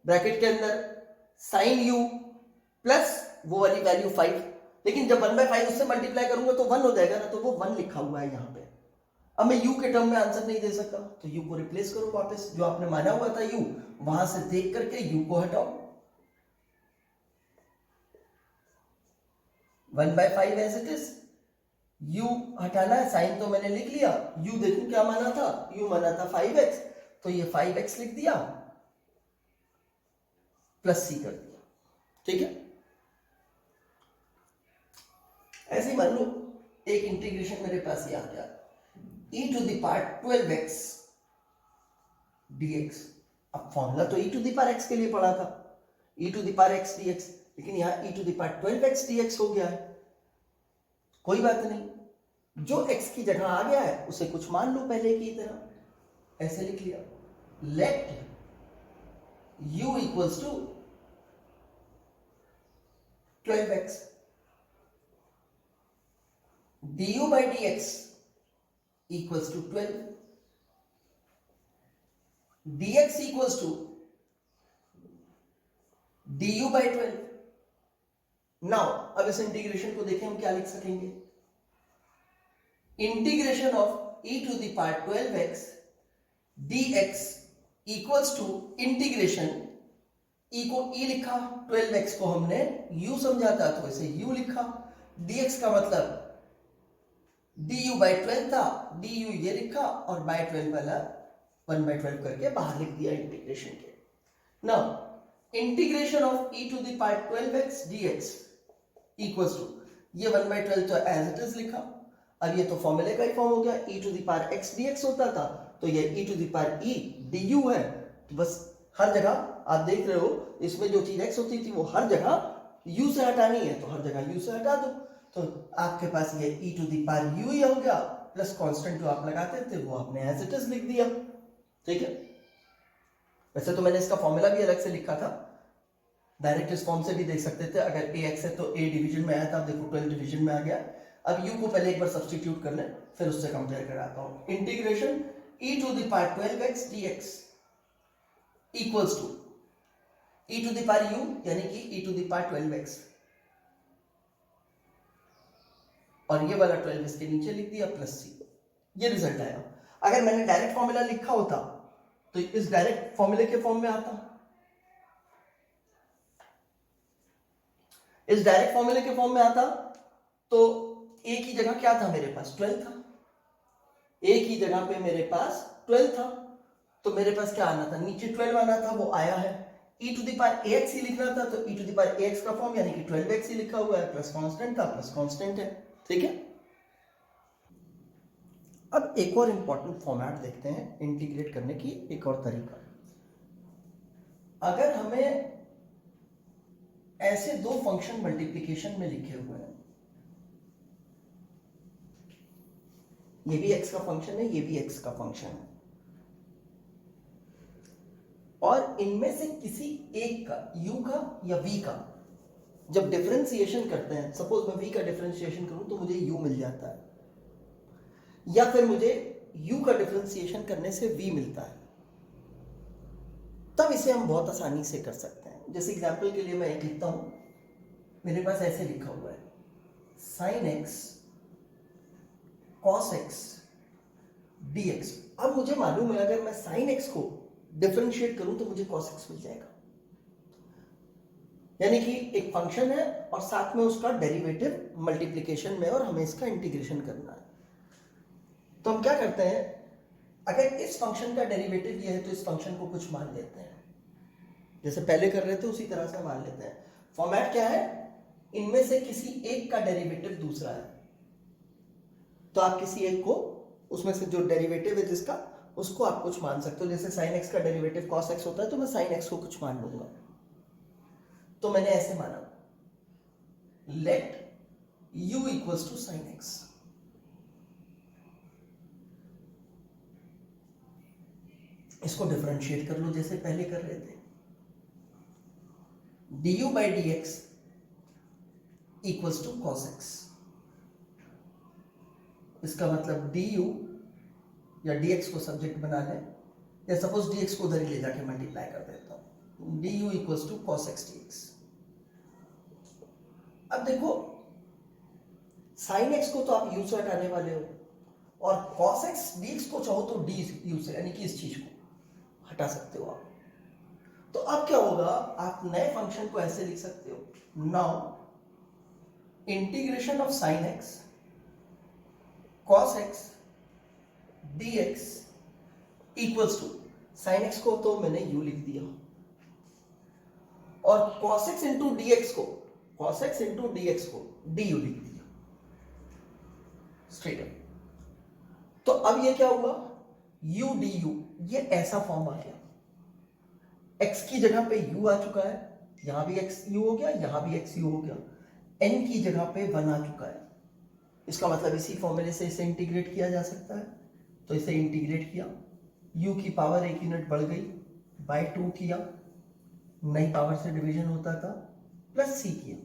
ब्रैकेट के अंदर sin u प्लस वो वाली वैल्यू 5, लेकिन जब 1/5 उससे मल्टीप्लाई करूंगा तो 1 हो जाएगा ना, तो वो 1 लिखा हुआ है यहाँ पे। अब मैं u के टर्म में आंसर नहीं दे सकता, तो u को रिप्लेस करो वापस, जो आपने माना हुआ था u, वहां से देख करके u को हटाओ, 1/5 एज इट इज, u हटाना है, साइन तो मैंने लिख लिया, u देखो क्या माना था, u माना था 5x, तो ये 5x लिख दिया प्लस c कर दिया। ठीक है, ऐसे ही मान लो एक इंटीग्रेशन मेरे पास ये आ गया, e to the power 12x dx। अब फॉर्मूला तो e to the power x के लिए पढ़ा था, e to the power x dx, लेकिन यहां e to the power 12x dx हो गया है। कोई बात नहीं, जो x की जगह आ गया है उसे कुछ मान लो पहले की तरह, ऐसे लिख लिया, let u equals to 12x, du by dx equals to 12, dx equals to du by 12. Now अब इस इंटीग्रेशन को देखें हम क्या लिख सकेंगे, integration of e to the power 12x dx equals to integration, e को e लिखा, 12x को हमने u समझा था तो इसे u लिखा, dx का मतलब du by 12 था, du ये लिखा और by 12 वाला 1 by 12 करके बाहर लिख दिया इंटीग्रेशन के. Now integration of e to the power 12x dx equals to, ये 1 by 12 तो एज इट इज लिखा, अब ये तो फॉर्मूले का ही फॉर्म हो गया, e to the power x dx होता था तो ये e to the power e du है, तो बस हर जगह आप देख रहे हो इसमें जो चीज x होती थी वो हर जगह u से हटानी है, तो हर जगह u से हटा दो, तो आपके पास ये e to the power u ही हो गया, प्लस कांस्टेंट जो आप लगाते थे वो आपने एज इट इज लिख दिया. ठीक है, वैसे तो मैंने इसका फॉर्मूला भी अलग से लिखा था, डायरेक्ट इस फॉर्म से भी देख सकते थे, अगर ax है तो a डिवीजन में आया था, अब देखो 12 डिवीजन में आ गया. अब u को पहले एक बार सब्स्टिट्यूट कर लें फिर उससे कंपेयर कराता हूं. Integration e to the power 12x dx equals to e to the power u यानी कि e to the power 12x, और ये वाला 12 इसके नीचे लिख दिया प्लस c, ये रिजल्ट आया. अगर मैंने डायरेक्ट फॉर्मूला लिखा होता तो इस डायरेक्ट फॉर्मूले के फॉर्म में आता, इस डायरेक्ट फॉर्मूले के फॉर्म में आता तो a की जगह क्या था मेरे पास 12 था, a की जगह पे मेरे पास 12 था, तो मेरे पास क्या आना था, नीचे 12 आना था, वो आया है. e to the power ax ही लिखना था तो e to the power ax का फॉर्म यानी कि 12x ही लिखा हुआ है, प्लस कांस्टेंट था प्लस कांस्टेंट है. ठीक है, अब एक और इंपॉर्टेंट फॉर्मेट देखते हैं इंटीग्रेट करने की, एक और तरीका. अगर हमें ऐसे दो फंक्शन मल्टीप्लिकेशन में लिखे हुए हैं, ये भी x का फंक्शन है, ये भी x का फंक्शन है, और इनमें से किसी एक का u का या v का जब डिफरेंशिएशन करते हैं, सपोज मैं v का डिफरेंशिएशन करूं तो मुझे u मिल जाता है, या फिर मुझे u का डिफरेंशिएशन करने से v मिलता है, तब इसे हम बहुत आसानी से कर सकते हैं. जैसे एग्जांपल के लिए मैं एक लिखता हूं, मेरे पास ऐसे लिखा हुआ है sin x cos x dx. अब मुझे मालूम है अगर मैं sin x को डिफरेंशिएट करूं तो मुझे cos x मिल जाएगा, यानी कि एक फंक्शन है और साथ में उसका डेरिवेटिव मल्टीप्लिकेशन में और हमें इसका इंटीग्रेशन करना है. तो हम क्या करते हैं, अगर इस फंक्शन का डेरिवेटिव ये है तो इस फंक्शन को कुछ मान लेते हैं, जैसे पहले कर रहे थे उसी तरह से मान लेते हैं. फॉर्मेट क्या है, इनमें से किसी एक का डेरिवेटिव दूसरा है, तो आप किसी एक को उसमें से जो डेरिवेटिव है जिसका उसको आप कुछ मान सकते हो. जैसे sin x का डेरिवेटिव cos x होता है तो मैं sin x को कुछ मान लूंगा, तो मैंने ऐसे माना let u equals to sin x. इसको डिफरेंशिएट कर लो जैसे पहले कर रहे थे, du by dx equals to cos x. इसका मतलब du या dx को सब्जेक्ट बना लें, या सपोज dx को उधर ही ले जाके मल्टीप्लाई कर देता हूं, du equals to cos x dx. अब देखो sin x को तो आप u से हटाने वाले हो, और cos x dx को चाहो तो du से यानी कि इस चीज को हटा सकते हो आप. तो अब क्या होगा, आप नए फंक्शन को ऐसे लिख सकते हो, now integration of sin x cos x dx equals to, sin x को तो मैंने u लिख दिया और cos x इंटू dx को du लिख दिया स्ट्रेट अप. तो अब ये क्या हुआ, u du, ये ऐसा फॉर्म आ गया, x की जगह पे u आ चुका है, यहां भी x u हो गया, यहां भी x u हो गया, n की जगह पे 1 आ चुका है. इसका मतलब इसी फॉर्मूले से इसे इंटीग्रेट किया जा सकता है, तो इसे इंटीग्रेट किया u की पावर 1 यूनिट बढ़ गई, बाय 2 किया, नई पावर से डिवीजन होता था, प्लस c किया।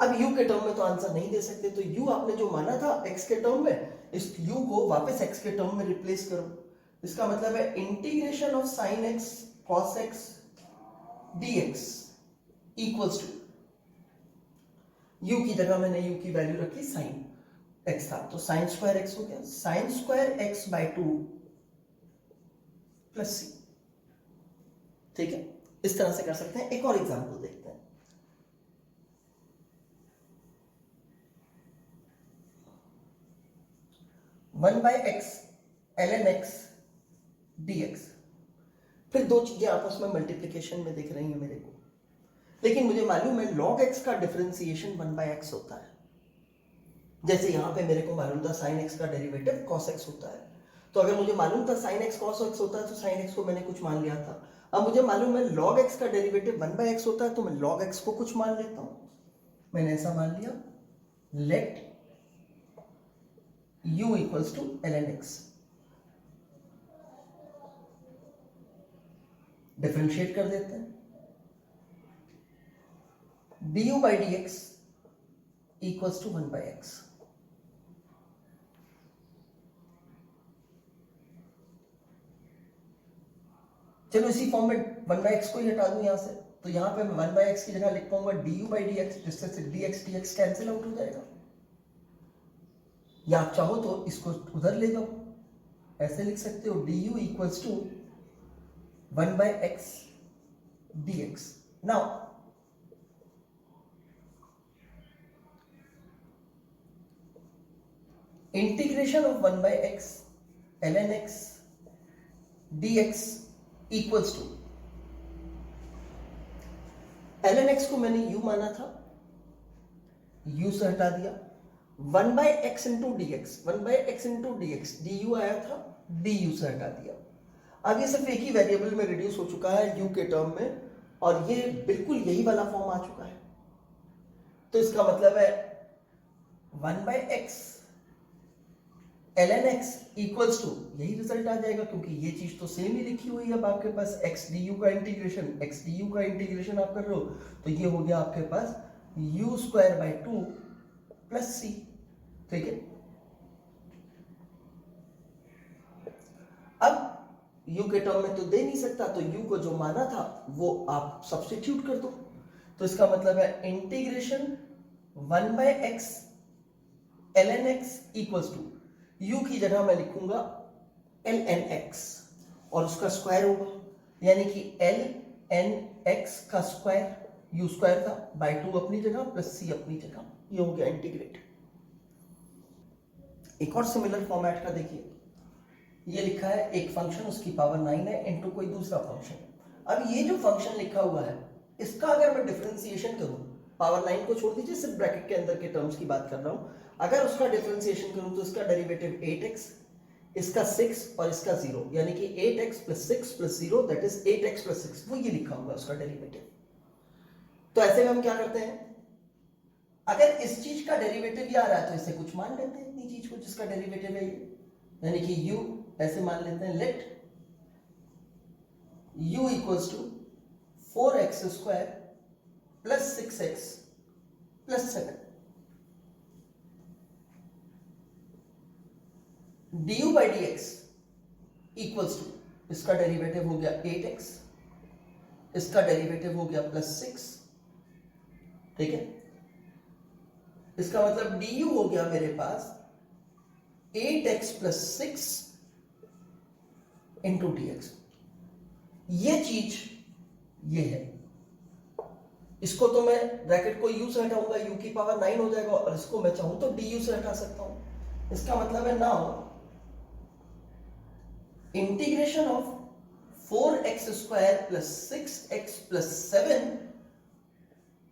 अब u के टर्म में तो आंसर नहीं दे सकते, तो u आपने जो माना था x के टर्म में, इस u को वापस x के टर्म में रिप्लेस करो। इसका मतलब है integration of sine x cos x dx equals to, u की जगह मैंने u की वैल्यू रखी साइन x था, तो साइन स्क्वायर x हो गया, sine square x by 2 plus c। ठीक है, इस तरह से कर सकते हैं। एक और एग्जांपल देखते हैं। One by x ln x dx। फिर दो चीजें आपस में मल्टीप्लीकेशन में दिख रही हैं मेरे को, लेकिन मुझे मालूम है log x का डिफरेंशिएशन 1 बाय x होता है। जैसे यहां पे मेरे को मालूम था sin x का डेरिवेटिव cos x होता है, तो अगर मुझे मालूम था sin x cos x होता है तो sin x को मैंने कुछ मान लिया था। अब मुझे मालूम है log x का डेरिवेटिव 1 बाय x होता है, तो मैं log x को कुछ मान लेता हूं। मैंने ऐसा मान लिया, let u equals to ln x। Differentiate कर देते हैं, du by dx equals to 1 by x। चलो इसी फॉर्म में 1 बाय x को ही हटा दूं यहां से, तो यहां पे मैं 1 बाय x की जगह लिख पाऊंगा du by dx, जिससे से dx dx कैंसिल आउट हो जाएगा। या आप चाहो तो इसको उधर ले जाओ, ऐसे लिख सकते हो du equals to 1 by x dx। Now integration of 1 by x ln x dx equals to, ln x को मैंने u माना था, u से हटा दिया, 1 by x into dx, 1 by x into dx, du आया था, du से हटा दिया। अब ये सिर्फ एक ही वेरिएबल में रिड्यूस हो चुका है u के टर्म में, और ये बिल्कुल यही वाला फॉर्म आ चुका है। तो इसका मतलब है 1 by x ln x equals to, यही रिजल्ट आ जाएगा, क्योंकि ये चीज तो सेम ही लिखी हुई है। अब आपके पास x du का इंटीग्रेशन, x du का इंटीग्रेशन आप कर रहे हो, तो ये हो गया आपके पास u square by 2 plus c। ठीक है, अब u के टर्म में तो दे नहीं सकता, तो u को जो माना था वो आप सब्स्टिट्यूट कर दो। तो इसका मतलब है integration 1 by x ln x equals to, u की जगह मैं लिखूंगा ln x और उसका स्क्वायर होगा, यानी कि ln x का स्क्वायर, u स्क्वायर था, बाय 2 अपनी जगह प्लस c अपनी जगह, ये हो गया इंटीग्रेट। एक और सिमिलर फॉर्मेट का देखिए, ये लिखा है एक फंक्शन उसकी पावर 9 है इनटू कोई दूसरा फंक्शन। अब ये जो फंक्शन लिखा हुआ है इसका अगर मैं डिफरेंशिएशन करूं, पावर 9 को छोड़ दीजिए, सिर्फ ब्रैकेट के अंदर के टर्म्स की बात कर रहा हूं, अगर उसका डिफरेंशिएशन करूं तो इसका डेरिवेटिव 8x, इसका 6 और इसका 0, यानी कि 8x plus 6 plus 0 that is 8x plus 6, वो ये लिखा हुआ उसका डेरिवेटिव। तो ऐसे में हम क्या करते हैं, अगर इस चीज का डेरिवेटिव ही आ रहा है तो इसे कुछ मान लेते हैं, इतनी चीज को जिसका डेरिवेटिव है ये, यानी कि u ऐसे मान लेते हैं, let u equals to 4x square plus 6x plus 7, du by dx equals to, इसका डेरिवेटिव हो गया 8x, इसका डेरिवेटिव हो गया प्लस 6। ठीक है, इसका मतलब du हो गया मेरे पास 8x प्लस 6 इंटू dx। ये चीज ये है, इसको तो मैं ब्रैकेट को u से हटाऊंगा, u की पावर 9 हो जाएगा, और इसको मैं चाहूं तो du से हटा सकता हूं। इसका मतलब है now integration of 4x square plus 6x plus 7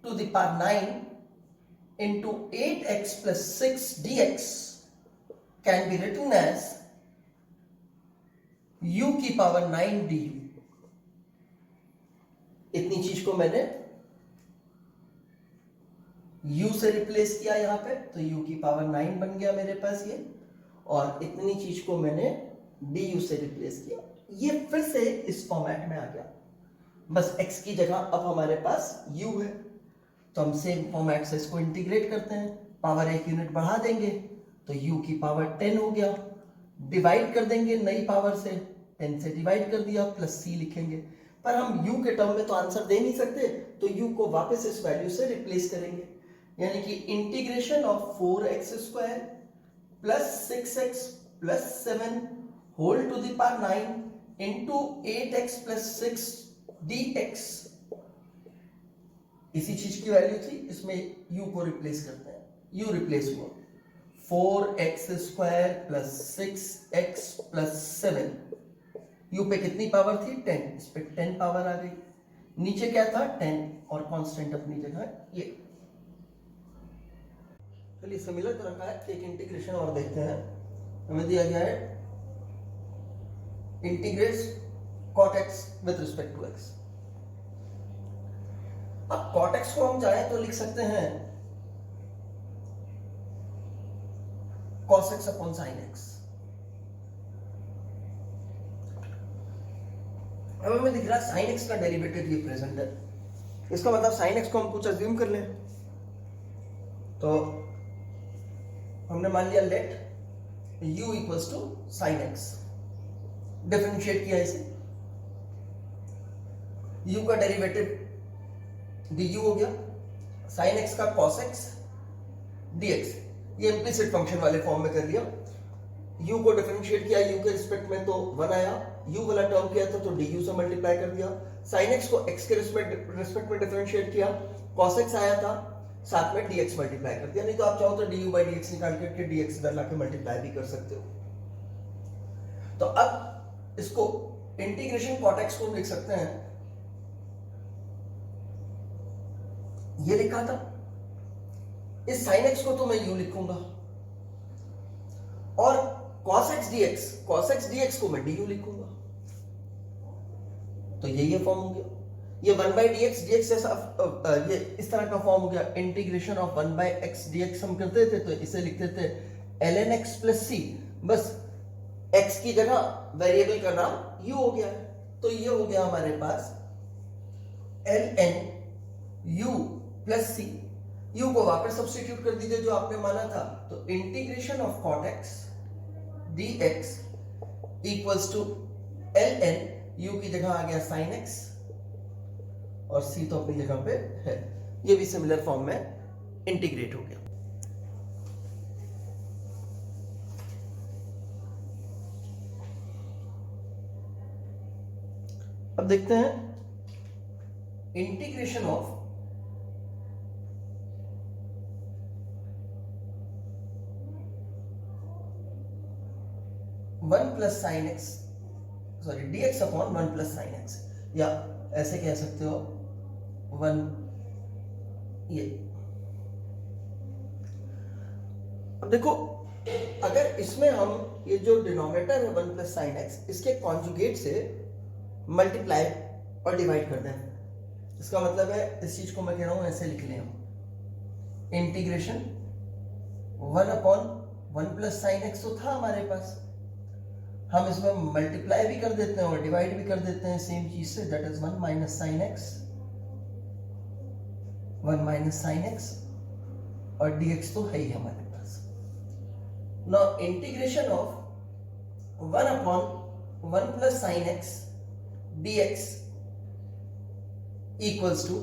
to the power 9 into 8x plus 6 dx can be written as u की पावर 9 du। इतनी चीज को मैंने u से रिप्लेस किया यहां पे, तो u की पावर 9 बन गया मेरे पास ये, और इतनी चीज को मैंने डी यू से रिप्लेस किया, ये फिर से इस फॉर्मेट में आ गया। बस x की जगह अब हमारे पास u है, तो हम सेम फॉर्मेट से इसको इंटीग्रेट करते हैं, पावर एक यूनिट बढ़ा देंगे तो u की पावर 10 हो गया, डिवाइड कर देंगे नई पावर से, 10 से डिवाइड कर दिया प्लस c लिखेंगे, पर हम u के टर्म में तो आंसर दे नहीं सकते, तो u को वापस इस वैल्यू से रिप्लेस करेंगे, यानी कि integration of 4x square plus 6x plus 7 whole to the power 9 into 8x plus 6 dx। इसी चीज की वैल्यू थी, इसमें u को रिप्लेस करते हैं, u रिप्लेस हुआ 4x square plus 6x plus 7, u पे कितनी पावर थी 10, इस पे 10 पावर आ गई, नीचे क्या था 10 और कांस्टेंट अपनी जगह ये। चलिए सिमिलर तरह का है, एक इंटीग्रेशन और देखते हैं, हमें दिया गया है integrates cot x with respect to x। अब cot x को हम चाहे तो लिख सकते हैं cos x upon sin x। अब हमें दिख रहा है sin x का डेरिवेटिव ये प्रेजेंट है, इसका मतलब sin x को हम कुछ अज्यूम कर लें, तो हमने मान लिया let u equals to sin x, differentiate किया इसे, u का डेरिवेटिव du हो गया, sin x का cos x dx, ये इम्प्लिसिट फंक्शन वाले फॉर्म में कर लिया, u को डिफरेंशिएट किया u के रिस्पेक्ट में तो 1 आया, u वाला टर्म किया था तो du से मल्टीप्लाई कर दिया, sin x को x के रिस्पेक्ट में डिफरेंशिएट किया, cos x आया था, साथ में dx मल्टीप्लाई कर दिया, नहीं तो आप चाहो तो du by dx निकाल करके dx इधर लाके मल्टीप्लाई भी कर सकते हो। तो अब इसको इंटीग्रेशन cot x को लिख सकते हैं, ये लिखा था, इस sin x को तो मैं u लिखूंगा और cos x dx को मैं du लिखूंगा, तो ये फॉर्म हो गया, ये 1 by dx जैसा ये इस तरह का फॉर्म हो गया, integration of 1 by x dx हम करते थे तो इसे लिखते थे ln x plus c, बस x की जगह वेरिएबल का नाम u हो गया है, तो ये हो गया हमारे पास ln u plus c, u को वापस सब्स्टिट्यूट कर दीजिए जो आपने माना था, तो integration of cot x dx equals to ln u की जगह आ गया sin x और c तो अपनी जगह पे है, ये भी सिमिलर फॉर्म में इंटीग्रेट हो गया। अब देखते हैं integration of one plus sine x, sorry dx upon 1 plus sine x, या ऐसे कह सकते हो 1 ये। अब देखो अगर इसमें हम ये जो डिनोमिनेटर है 1 प्लस साइन एक्स, इसके कॉन्जुगेट से मल्टीप्लाई और डिवाइड कर दें, इसका मतलब है इस चीज को मैं कह रहा हूं ऐसे लिख लें हम, integration 1 upon 1 plus sine x तो था हमारे पास, हम इसमें मल्टीप्लाई भी कर देते हैं और डिवाइड भी कर देते हैं सेम चीज से, that is 1 minus sine x, 1 minus sine x और dx तो है ही हमारे पास। Now integration of 1 upon 1 plus sine x dx equals to,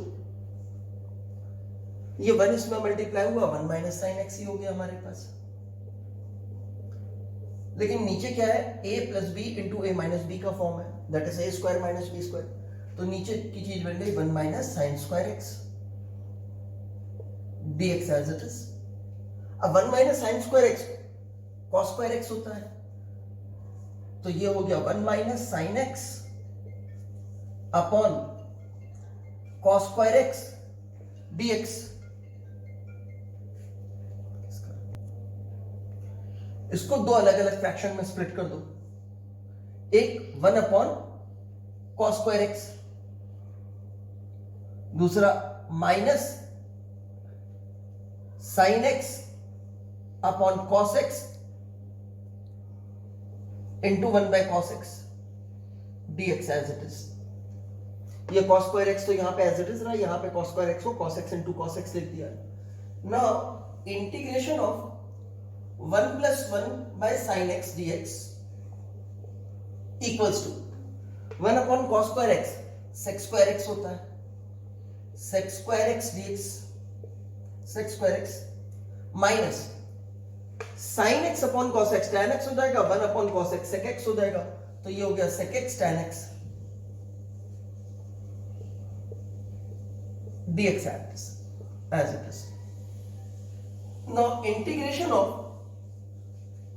ये 1 इसमें मल्टीप्लाई हुआ 1 माइनस साइन एक्स ही हो गया हमारे पास, लेकिन नीचे क्या है a plus B into A minus B का फॉर्म है, that is A square minus B square, तो नीचे की चीज बन गई 1 minus sine square x dx as it is. अब 1 minus sine square x cos square x होता है, तो ये हो गया 1 minus sine x upon cos square x dx। इसको दो अलग अलग फ्रैक्शन में स्प्लिट कर दो, एक 1 अपॉन कॉस स्क्वायर एक्स, दूसरा minus sine x upon cos x into 1/cos x dx as it is. ये cos स्क्वायर x तो यहां पे एज इट इज रहा, यहां पे cos स्क्वायर x को cos x into cos x लिख दिया। Now integration of 1 + 1/sin x dx equals to 1/cos square x sec square x होता है, sec square x dx, sec square x minus sin x upon cos x tan x हो जाएगा, 1/cos x sec x हो जाएगा, तो ये हो गया sec x tan x dx as it is. Now integration of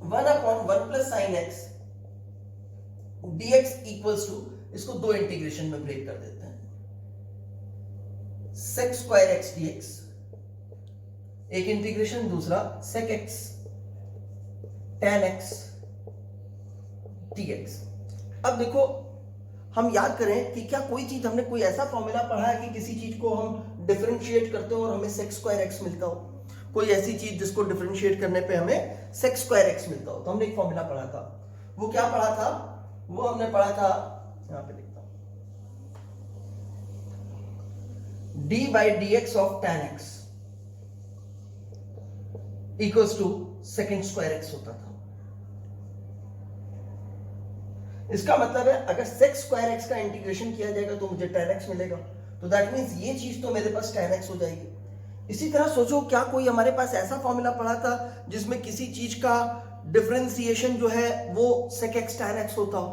1/1 + sin x dx equals to, इसको दो इंटीग्रेशन में ब्रेक कर देते हैं, sec स्क्वायर x dx एक इंटीग्रेशन, दूसरा sec x tan x dx। अब देखो हम याद करें कि क्या कोई चीज हमने कोई ऐसा फॉर्मूला पढ़ा है कि किसी चीज को हम डिफरेंशिएट करते हो और हमें sec स्क्वायर x मिलता हो, कोई ऐसी चीज जिसको डिफरेंशिएट करने पे हमें sec स्क्वायर x मिलता हो। तो हमने एक फॉर्मूला पढ़ा था, वो क्या पढ़ा था, वो हमने पढ़ा था, यहां पे लिखता हूं, d/dx of tan x equals to second square x होता था। इसका मतलब है अगर sec स्क्वायर x का इंटीग्रेशन किया जाएगा तो मुझे tan x मिलेगा, तो दैट मींस ये चीज तो मेरे पास tan x हो जाएगी। इसी तरह सोचो क्या कोई हमारे पास ऐसा फॉर्मूला पढ़ा था जिसमें किसी चीज का डिफरेंशिएशन जो है वो sec x tan x होता हो,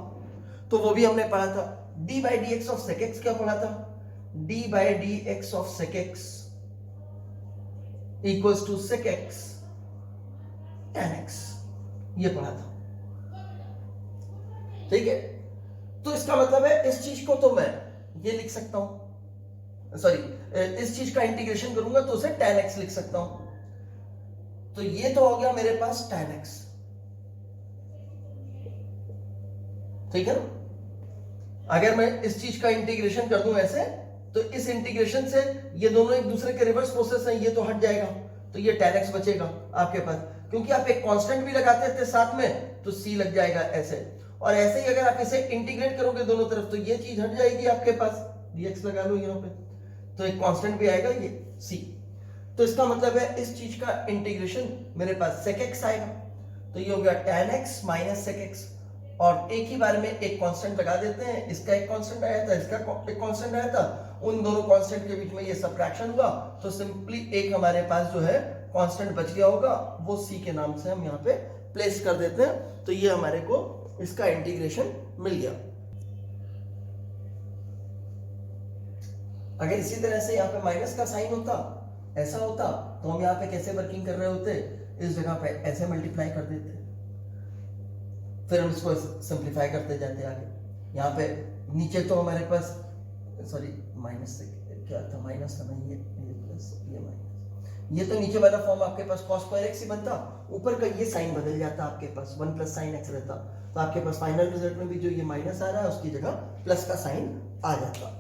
तो वो भी हमने पढ़ा था। d/dx ऑफ sec x क्या पढ़ा था, d/dx of sec x equals to sec x tan x, ये पढ़ा था, ठीक है। तो इसका मतलब है इस चीज को तो मैं ये लिख सकता हूं, सॉरी इस चीज का इंटीग्रेशन करूंगा तो उसे tan x लिख सकता हूं, तो ये तो हो गया मेरे पास tan x, ठीक है ना। अगर मैं इस चीज का इंटीग्रेशन कर दूं ऐसे, तो इस इंटीग्रेशन से ये दोनों एक दूसरे के रिवर्स प्रोसेस हैं, ये तो हट जाएगा, तो ये tan x बचेगा आपके पास, क्योंकि आप एक कांस्टेंट भी लगाते थे साथ में तो c लग जाएगा ऐसे, और ऐसे ही अगर आप इसे इंटीग्रेट करोगे दोनों तरफ तो ये चीज हट जाएगी आपके पास, dx लगा लो यहाँ पे, तो एक कांस्टेंट भी आएगा ये c। तो इसका मतलब है इस चीज का इंटीग्रेशन मेरे पास sec x आएगा, तो ये हो गया tan x minus sec x, और एक ही बार में एक कांस्टेंट लगा देते हैं, इसका एक कांस्टेंट आया था, इसका एक कांस्टेंट आया था, उन दोनों कांस्टेंट के बीच में ये सबट्रैक्शन हुआ, तो सिंपली एक हमारे पास जो है कांस्टेंट बच गया होगा, वो c के नाम से हम यहाँ पे प्लेस कर देते हैं, तो ये हमारे को इसका इंटीग्रेशन मिल गया। अगर इसी तरह से यहाँ पे माइनस का साइन होता, ऐसा होता, तो हम यहाँ पे कैसे वर्किंग कर रहे होते, इस जगह पे ऐसे मल्टीप्लाई कर देते, फिर हम इसको सिंप्लीफाई करते जाते आगे। यहाँ पे नीचे तो हमारे पास, सॉरी माइनस से क्या था, माइनस था ना, ये प्लस ये माइनस, ये तो नीचे वाला फॉर्म आपके पास cos स्क्वायर x ही बनता, ऊपर का ये साइन बदल जाता आपके पास, 1 + sin x रहता, तो आपके पास फाइनल रिजल्ट में भी जो ये माइनस आ रहा है उसकी जगह प्लस का साइन आ जाता।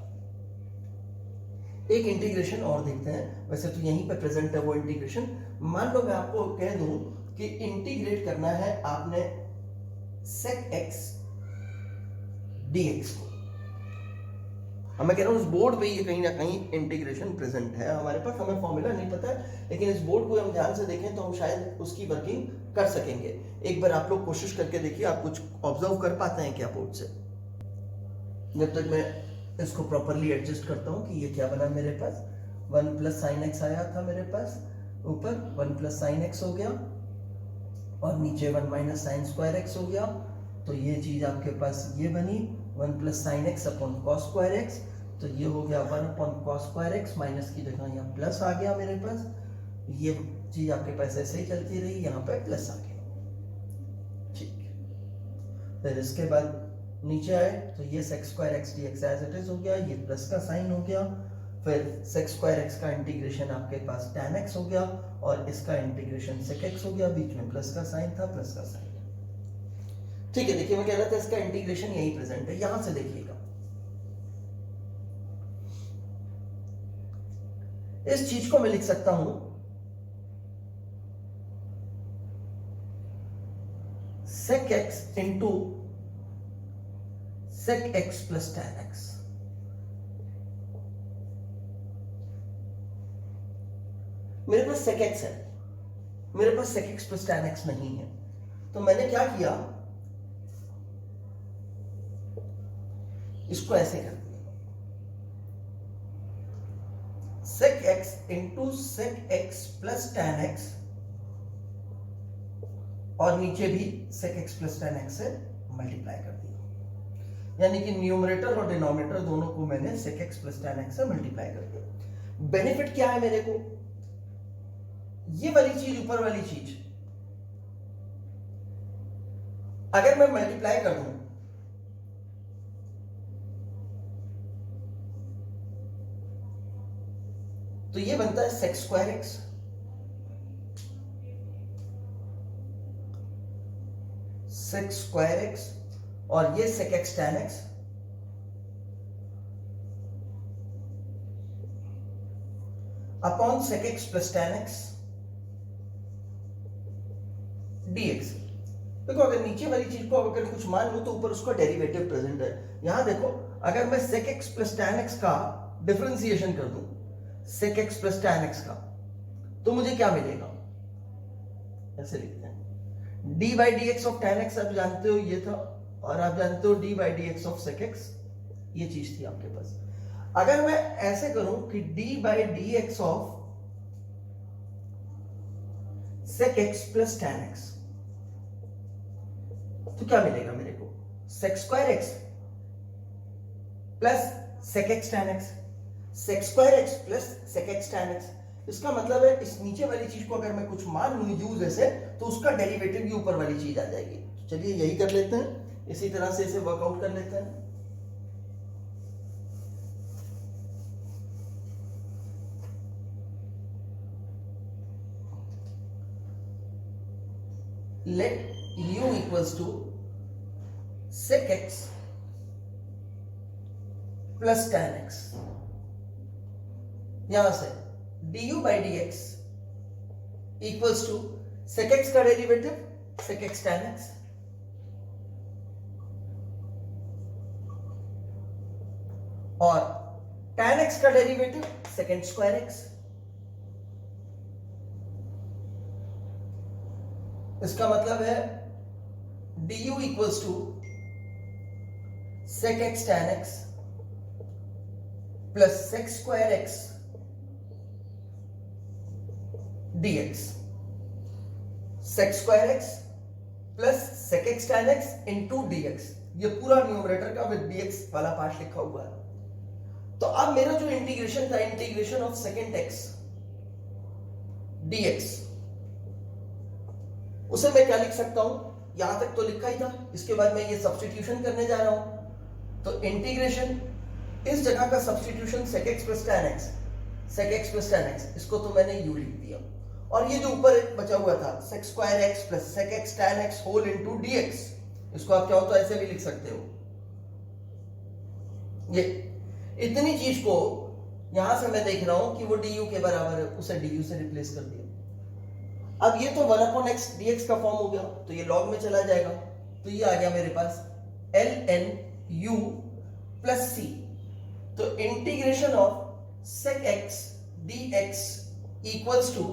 एक इंटीग्रेशन और देखते हैं, वैसे तो यहीं पे प्रेजेंट है वो इंटीग्रेशन। मान लो मैं आपको कह दूं कि इंटीग्रेट करना है आपने sec x dx को, मैं कह रहा हूं इस बोर्ड पे ये कहीं ना कहीं इंटीग्रेशन प्रेजेंट है हमारे पास, हमें फॉर्मूला नहीं पता है, लेकिन इस बोर्ड को हम ध्यान से देखें तो हम शायद उसकी वर्किंग कर सकेंगे। एक बार आप लोग कोशिश करके देखिए, आप कुछ ऑब्जर्व कर पाते हैं क्या बोर्ड से। जब तक मैं इसको प्रॉपरली एडजस्ट करता हूं कि ये क्या बना मेरे पास, 1 + sin x आया था मेरे पास, ऊपर 1 + sin x हो गया, और नीचे 1 - sin स्क्वायर x हो गया, तो ये चीज आपके पास ये बनी 1 + sin x upon cos square x, तो ये हो गया 1 upon cos square x, minus की जगह यहाँ प्लस आ गया मेरे पास, ये चीज आपके पास ऐसे ही चलती रही, यहाँ पे प्लस आ गया, ठीक। फिर इसके बाद नीचे आए तो ये sec square x dx as it is हो गया, ये प्लस का साइन हो गया, फिर sec स्क्वायर x का इंटीग्रेशन आपके पास tan x हो गया, और इसका इंटीग्रेशन sec x हो गया, बीच में प्लस का साइन था, प्लस का साइन, ठीक है। देखिए मैं कह रहा था इसका इंटीग्रेशन यही प्रेजेंट है, यहां से देखिएगा, इस चीज को मैं लिख सकता हूं sec x into sec x plus tan x। मेरे पास sec x है, मेरे पास sec x plus tan x नहीं है, तो मैंने क्या किया, इसको ऐसे कर दिया, sec x into sec x plus tan x, और नीचे भी sec x plus tan x से मल्टीप्लाई कर दिया, यानी कि न्यूमरेटर और डिनोमिनेटर दोनों को मैंने sec x plus tan x से मल्टीप्लाई कर दिया। बेनिफिट क्या है मेरे को, ये वाली चीज, ऊपर वाली चीज अगर मैं मल्टीप्लाई कर दूं तो ये बनता है sec square x, sec square x, और ये sec x tan x, upon sec x plus tan x dx। देखो अगर नीचे वाली चीज को अगर कुछ मान लो तो ऊपर उसका डेरिवेटिव प्रेजेंट है। यहां देखो अगर मैं sec x plus tan x का डिफरेंशिएशन कर दूं, sec x plus tan x का, तो मुझे क्या मिलेगा, ऐसे लिखते हैं, d by D x of tan x आप जानते हो ये था, और आप जानते हो d by D x of sec x, ये चीज थी आपके पास। अगर मैं ऐसे करूं कि d by D x of sec x plus tan x, तो क्या मिलेगा मेरे को, sec square x plus sec x tan x, sec square x plus sec x tan x। इसका मतलब है इस नीचे वाली चीज को अगर मैं कुछ मान लूं यूज ऐसे, तो उसका डेरिवेटिव भी ऊपर वाली चीज आ जाएगी। तो चलिए यही कर लेते हैं, इसी तरह से इसे वर्कआउट कर लेते हैं। Let u equals to sec x plus tan x, यहां से du by D X equals to sec x का derivative sec x tan x, और tan x का डेरिवेटिव सेकेंड स्क्वायर x। इसका मतलब है du equals to sec x tan x plus sec square x dx, sec square x plus sec x tan x into dx, ये पूरा न्यूमरेटर का विद dx वाला पार्ट लिखा हुआ है। तो अब मेरा जो इंटीग्रेशन था, integration of second x dx, उसे मैं क्या लिख सकता हूं, यहां तक तो लिखा ही था, इसके बाद मैं ये सब्स्टिट्यूशन करने जा रहा हूं। तो इंटीग्रेशन, इस जगह का substitution sec x plus tan x, sec x plus tan x, इसको तो मैंने u लिख दिया, और ये जो ऊपर एक बचा हुआ था sec square x plus sec x tan x whole into dx, इसको आप चाहो तो ऐसे भी लिख सकते हो। ये इतनी चीज को यहां से मैं देख रहा हूं कि वो du के बराबर है, उसे du से रिप्लेस कर दिया। अब ये तो 1/x dx का फॉर्म हो गया, तो ये log में चला जाएगा, तो ये आ गया मेरे पास ln u प्लस c। तो integration of sec x dx equals to,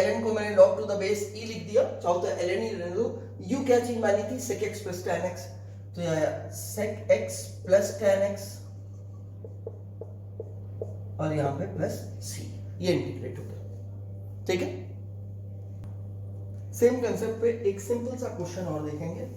ln को मैंने log to the base e लिख दिया, चाहो तो ln ही रहने दो। u क्या चीज मानी थी, sec x plus tan x, तो ये आया sec x plus tan x, और यहां पे प्लस c, ये इंटीग्रेट हो गया। ठीक है, सेम कंसेप्ट पे एक सिंपल सा क्वेश्चन और देखेंगे।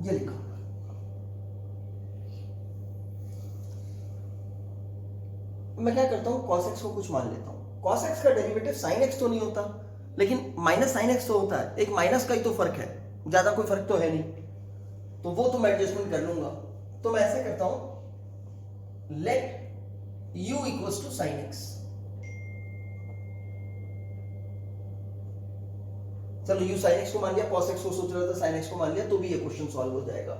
ये लिखा, मैं क्या करता हूं, cos x को कुछ मान लेता हूं। cos x का डेरिवेटिव sin x तो नहीं होता, लेकिन माइनस sin x तो होता है, एक माइनस का ही तो फर्क है, ज्यादा कोई फर्क तो है नहीं, तो वो तो मैं एडजस्टमेंट कर लूंगा। तो मैं ऐसे करता हूं, let u equals to sin x, चलो u sin x को मान लिया, cos x को सोच रहा था, sin x को मान लिया, तो भी ये क्वेश्चन सॉल्व हो जाएगा,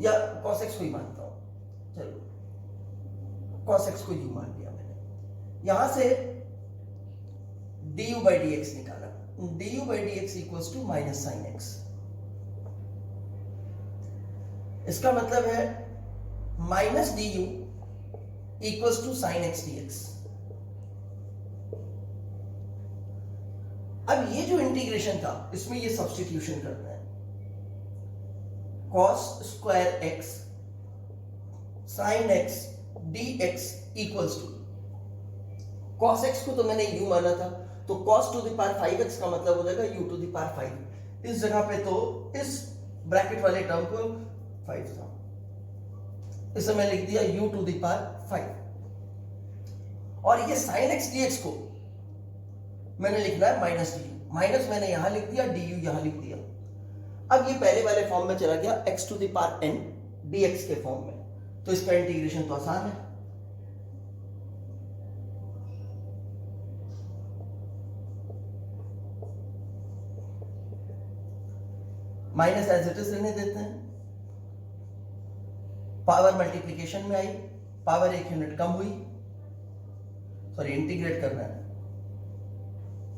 या cos x को ही मानता हूं, चलो cos x को u मान लिया मैंने। यहां से du by dx निकाला, du by dx equals to minus sine x। इसका मतलब है minus du equals to sine x dx। अब ये जो इंटीग्रेशन था इसमें ये सब्स्टिट्यूशन करना है, cos square x sin x dx equals to, cos x को तो मैंने u माना था, तो cos to the power 5x का मतलब हो जाएगा u टू द पावर 5। इस जगह पे तो इस ब्रैकेट वाले टर्म को 5 था, इसे मैं लिख दिया u टू द पावर 5, और ये sin x dx को मैंने लिखना है माइनस डी, माइनस मैंने यहां लिख दिया, डी यू यहां लिख दिया। अब ये पहले वाले फॉर्म में चला गया, x to the power n dx के फॉर्म में, तो इसका इंटीग्रेशन तो आसान है। माइनस एज इट इज रहने देते हैं, पावर मल्टीप्लीकेशन में आई, पावर 1 यूनिट कम हुई, सॉरी इंटीग्रेट करना है,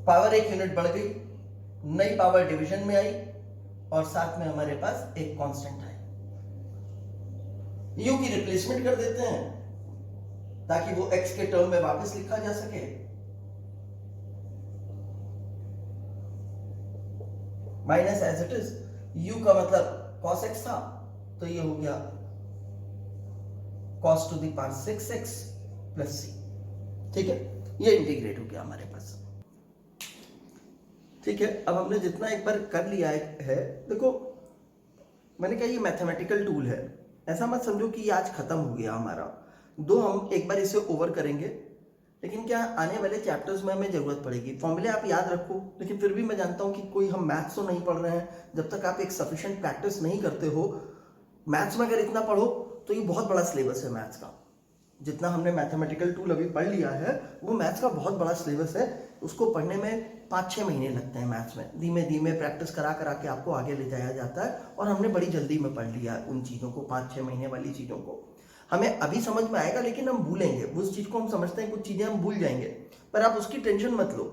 पावर 1 यूनिट बढ़ गई, नई पावर डिवीजन में आई, और साथ में हमारे पास एक कांस्टेंट है, u की रिप्लेसमेंट कर देते हैं ताकि वो x के टर्म में वापस लिखा जा सके। Minus as it is, u का मतलब cos x था, तो ये हो गया cos to the power 6x plus c। ठीक है, ये इंटीग्रेट हो गया हमारे पास। ठीक है, अब हमने जितना एक बार कर लिया है, देखो मैंने कहा ये मैथमेटिकल टूल है, ऐसा मत समझो कि ये आज खत्म हो गया हमारा, दो हम एक बार इसे ओवर करेंगे, लेकिन क्या आने वाले चैप्टर्स में हमें जरूरत पड़ेगी। फॉर्मूले आप याद रखो, लेकिन फिर भी मैं जानता हूं कि कोई हम मैथ्स तो नहीं पढ़ रहे हैं, जब तक आप एक सफिशिएंट प्रैक्टिस नहीं करते हो। मैथ्स में अगर इतना पढ़ो तो ये बहुत बड़ा सिलेबस है मैथ्स का, जितना हमने मैथमेटिकल टूल अभी पढ़ लिया है वो मैथ्स का बहुत बड़ा सिलेबस है, उसको पढ़ने में 5-6 महीने लगते हैं। मैथ्स में धीमे धीमे प्रैक्टिस करा करा के आपको आगे ले जाया जाता है, और हमने बड़ी जल्दी में पढ़ लिया उन चीज़ों को, 5-6 महीने वाली चीज़ों को। हमें अभी समझ में आएगा लेकिन हम भूलेंगे उस चीज़ को, हम समझते हैं कुछ चीज़ें हम भूल जाएंगे, पर आप उसकी टेंशन मत लो।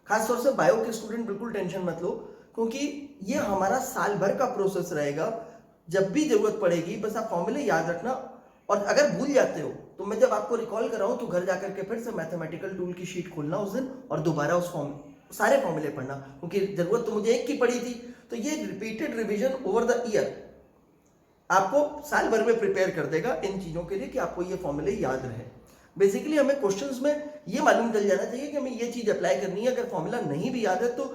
खासतौर से बायो के स्टूडेंट बिल्कुल टेंशन मत लो, क्योंकि ये हमारा साल भर का प्रोसेस रहेगा। जब भी जरूरत पड़ेगी बस आप फॉर्मूले याद रखना, और अगर भूल जाते हो तो मैं जब आपको रिकॉल कराऊं तो घर जाकर के फिर से मैथमेटिकल टूल की शीट खोलना उस दिन, और दोबारा उस सारे फॉर्मूले पढ़ना, क्योंकि जरूरत तो मुझे एक की पड़ी थी। तो ये repeated revision over the year आपको साल भर में प्रिपेयर कर देगा इन चीजों के लिए कि आपको ये फॉर्मूले याद रहे। बेसिकली हमें क्वेश्चंस में ये मालूम चल जाना चाहिए कि हमें ये चीज अप्लाई करनी है। अगर फॉर्मूला नहीं भी याद है तो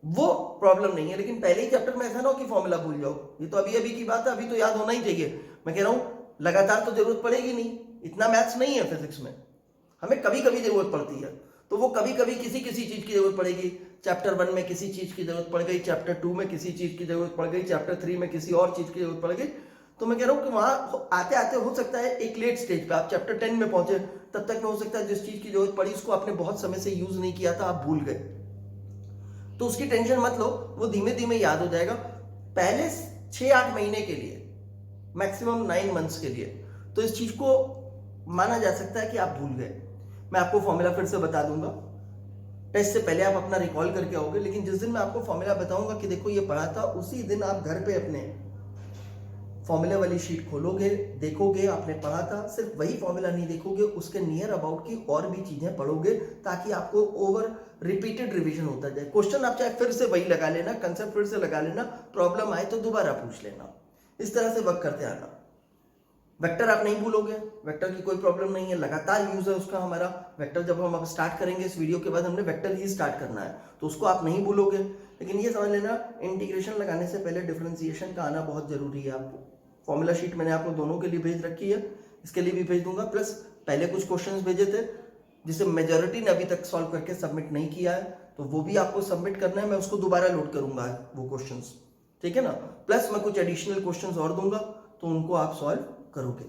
वो प्रॉब्लम नहीं है, लेकिन पहले ही चैप्टर में ऐसा ना हो कि फॉर्मूला भूल जाओ। ये तो अभी अभी की बात है, अभी तो याद होना ही चाहिए। मैं कह रहा हूं लगातार तो जरूरत पड़ेगी नहीं, इतना मैथ्स नहीं है फिजिक्स में, हमें कभी कभी जरूरत पड़ती है। तो वो कभी कभी किसी किसी चीज की जरूरत पड़ेगी। चैप्टर 1 में किसी चीज की जरूरत पड़ गई, चैप्टर 2 में किसी चीज की जरूरत पड़ गई, चैप्टर 3 में किसी और चीज की जरूरत पड़ गई। तो मैं कह रहा हूं कि वहां आते आते हो सकता है एक लेट स्टेज पे आप चैप्टर 10 में पहुंचे, तब तक में हो सकता है जिस चीज की जरूरत पड़ी उसको आपने बहुत समय से यूज नहीं किया था, आप भूल गए। तो उसकी टेंशन मत लो, वो धीमे धीमे याद हो जाएगा। पहले 6-8 महीने के लिए, मैक्सिमम 9 मंथ्स के लिए तो इस चीज को माना जा सकता है कि आप भूल गए। मैं आपको फॉर्मूला फिर से बता दूंगा, टेस्ट से पहले आप अपना रिकॉल करके आओगे, लेकिन जिस दिन मैं आपको फॉर्मूला बताऊंगा कि देखो ये पढ़ा था, उसी दिन आप घर पे अपने फॉर्मूले वाली शीट खोलोगे, देखोगे आपने पढ़ा था। सिर्फ वही फॉर्मूला नहीं देखोगे, उसके नियर अबाउट की और भी चीजें पढ़ोगे, ताकि आपको ओवर रिपीटेड रिवीजन होता जाए। क्वेश्चन आप चाहे फिर से वही लगा लेना, कंसेप्ट फिर से लगा लेना, प्रॉब्लम आए तो दोबारा पूछ लेना। इस तरह से वर्क करते आना। वेक्टर आप नहीं भूलोगे, वेक्टर की कोई प्रॉब्लम नहीं है, लगातार यूज है उसका हमारा। वेक्टर जब हम अब स्टार्ट करेंगे इस वीडियो के बाद, हमने वेक्टर ही स्टार्ट करना है, तो उसको आप नहीं भूलोगे। लेकिन ये समझ लेना, इंटीग्रेशन लगाने से पहले डिफरेंशिएशन का आना बहुत जरूरी है। आपको फॉर्मूला शीट मैंने आपको दोनों के लिए भेज रखी है, इसके लिए भी भेज दूंगा। प्लस पहले कुछ क्वेश्चंस भेजे थे जिसे मेजॉरिटी ने अभी तक सॉल्व करके सबमिट नहीं किया है, तो वो भी आपको सबमिट करना है। मैं उसको दोबारा लोड करूंगा वो क्वेश्चंस, ठीक है ना। प्लस मैं कुछ एडिशनल क्वेश्चंस और दूंगा, तो उनको आप सॉल्व करोगे।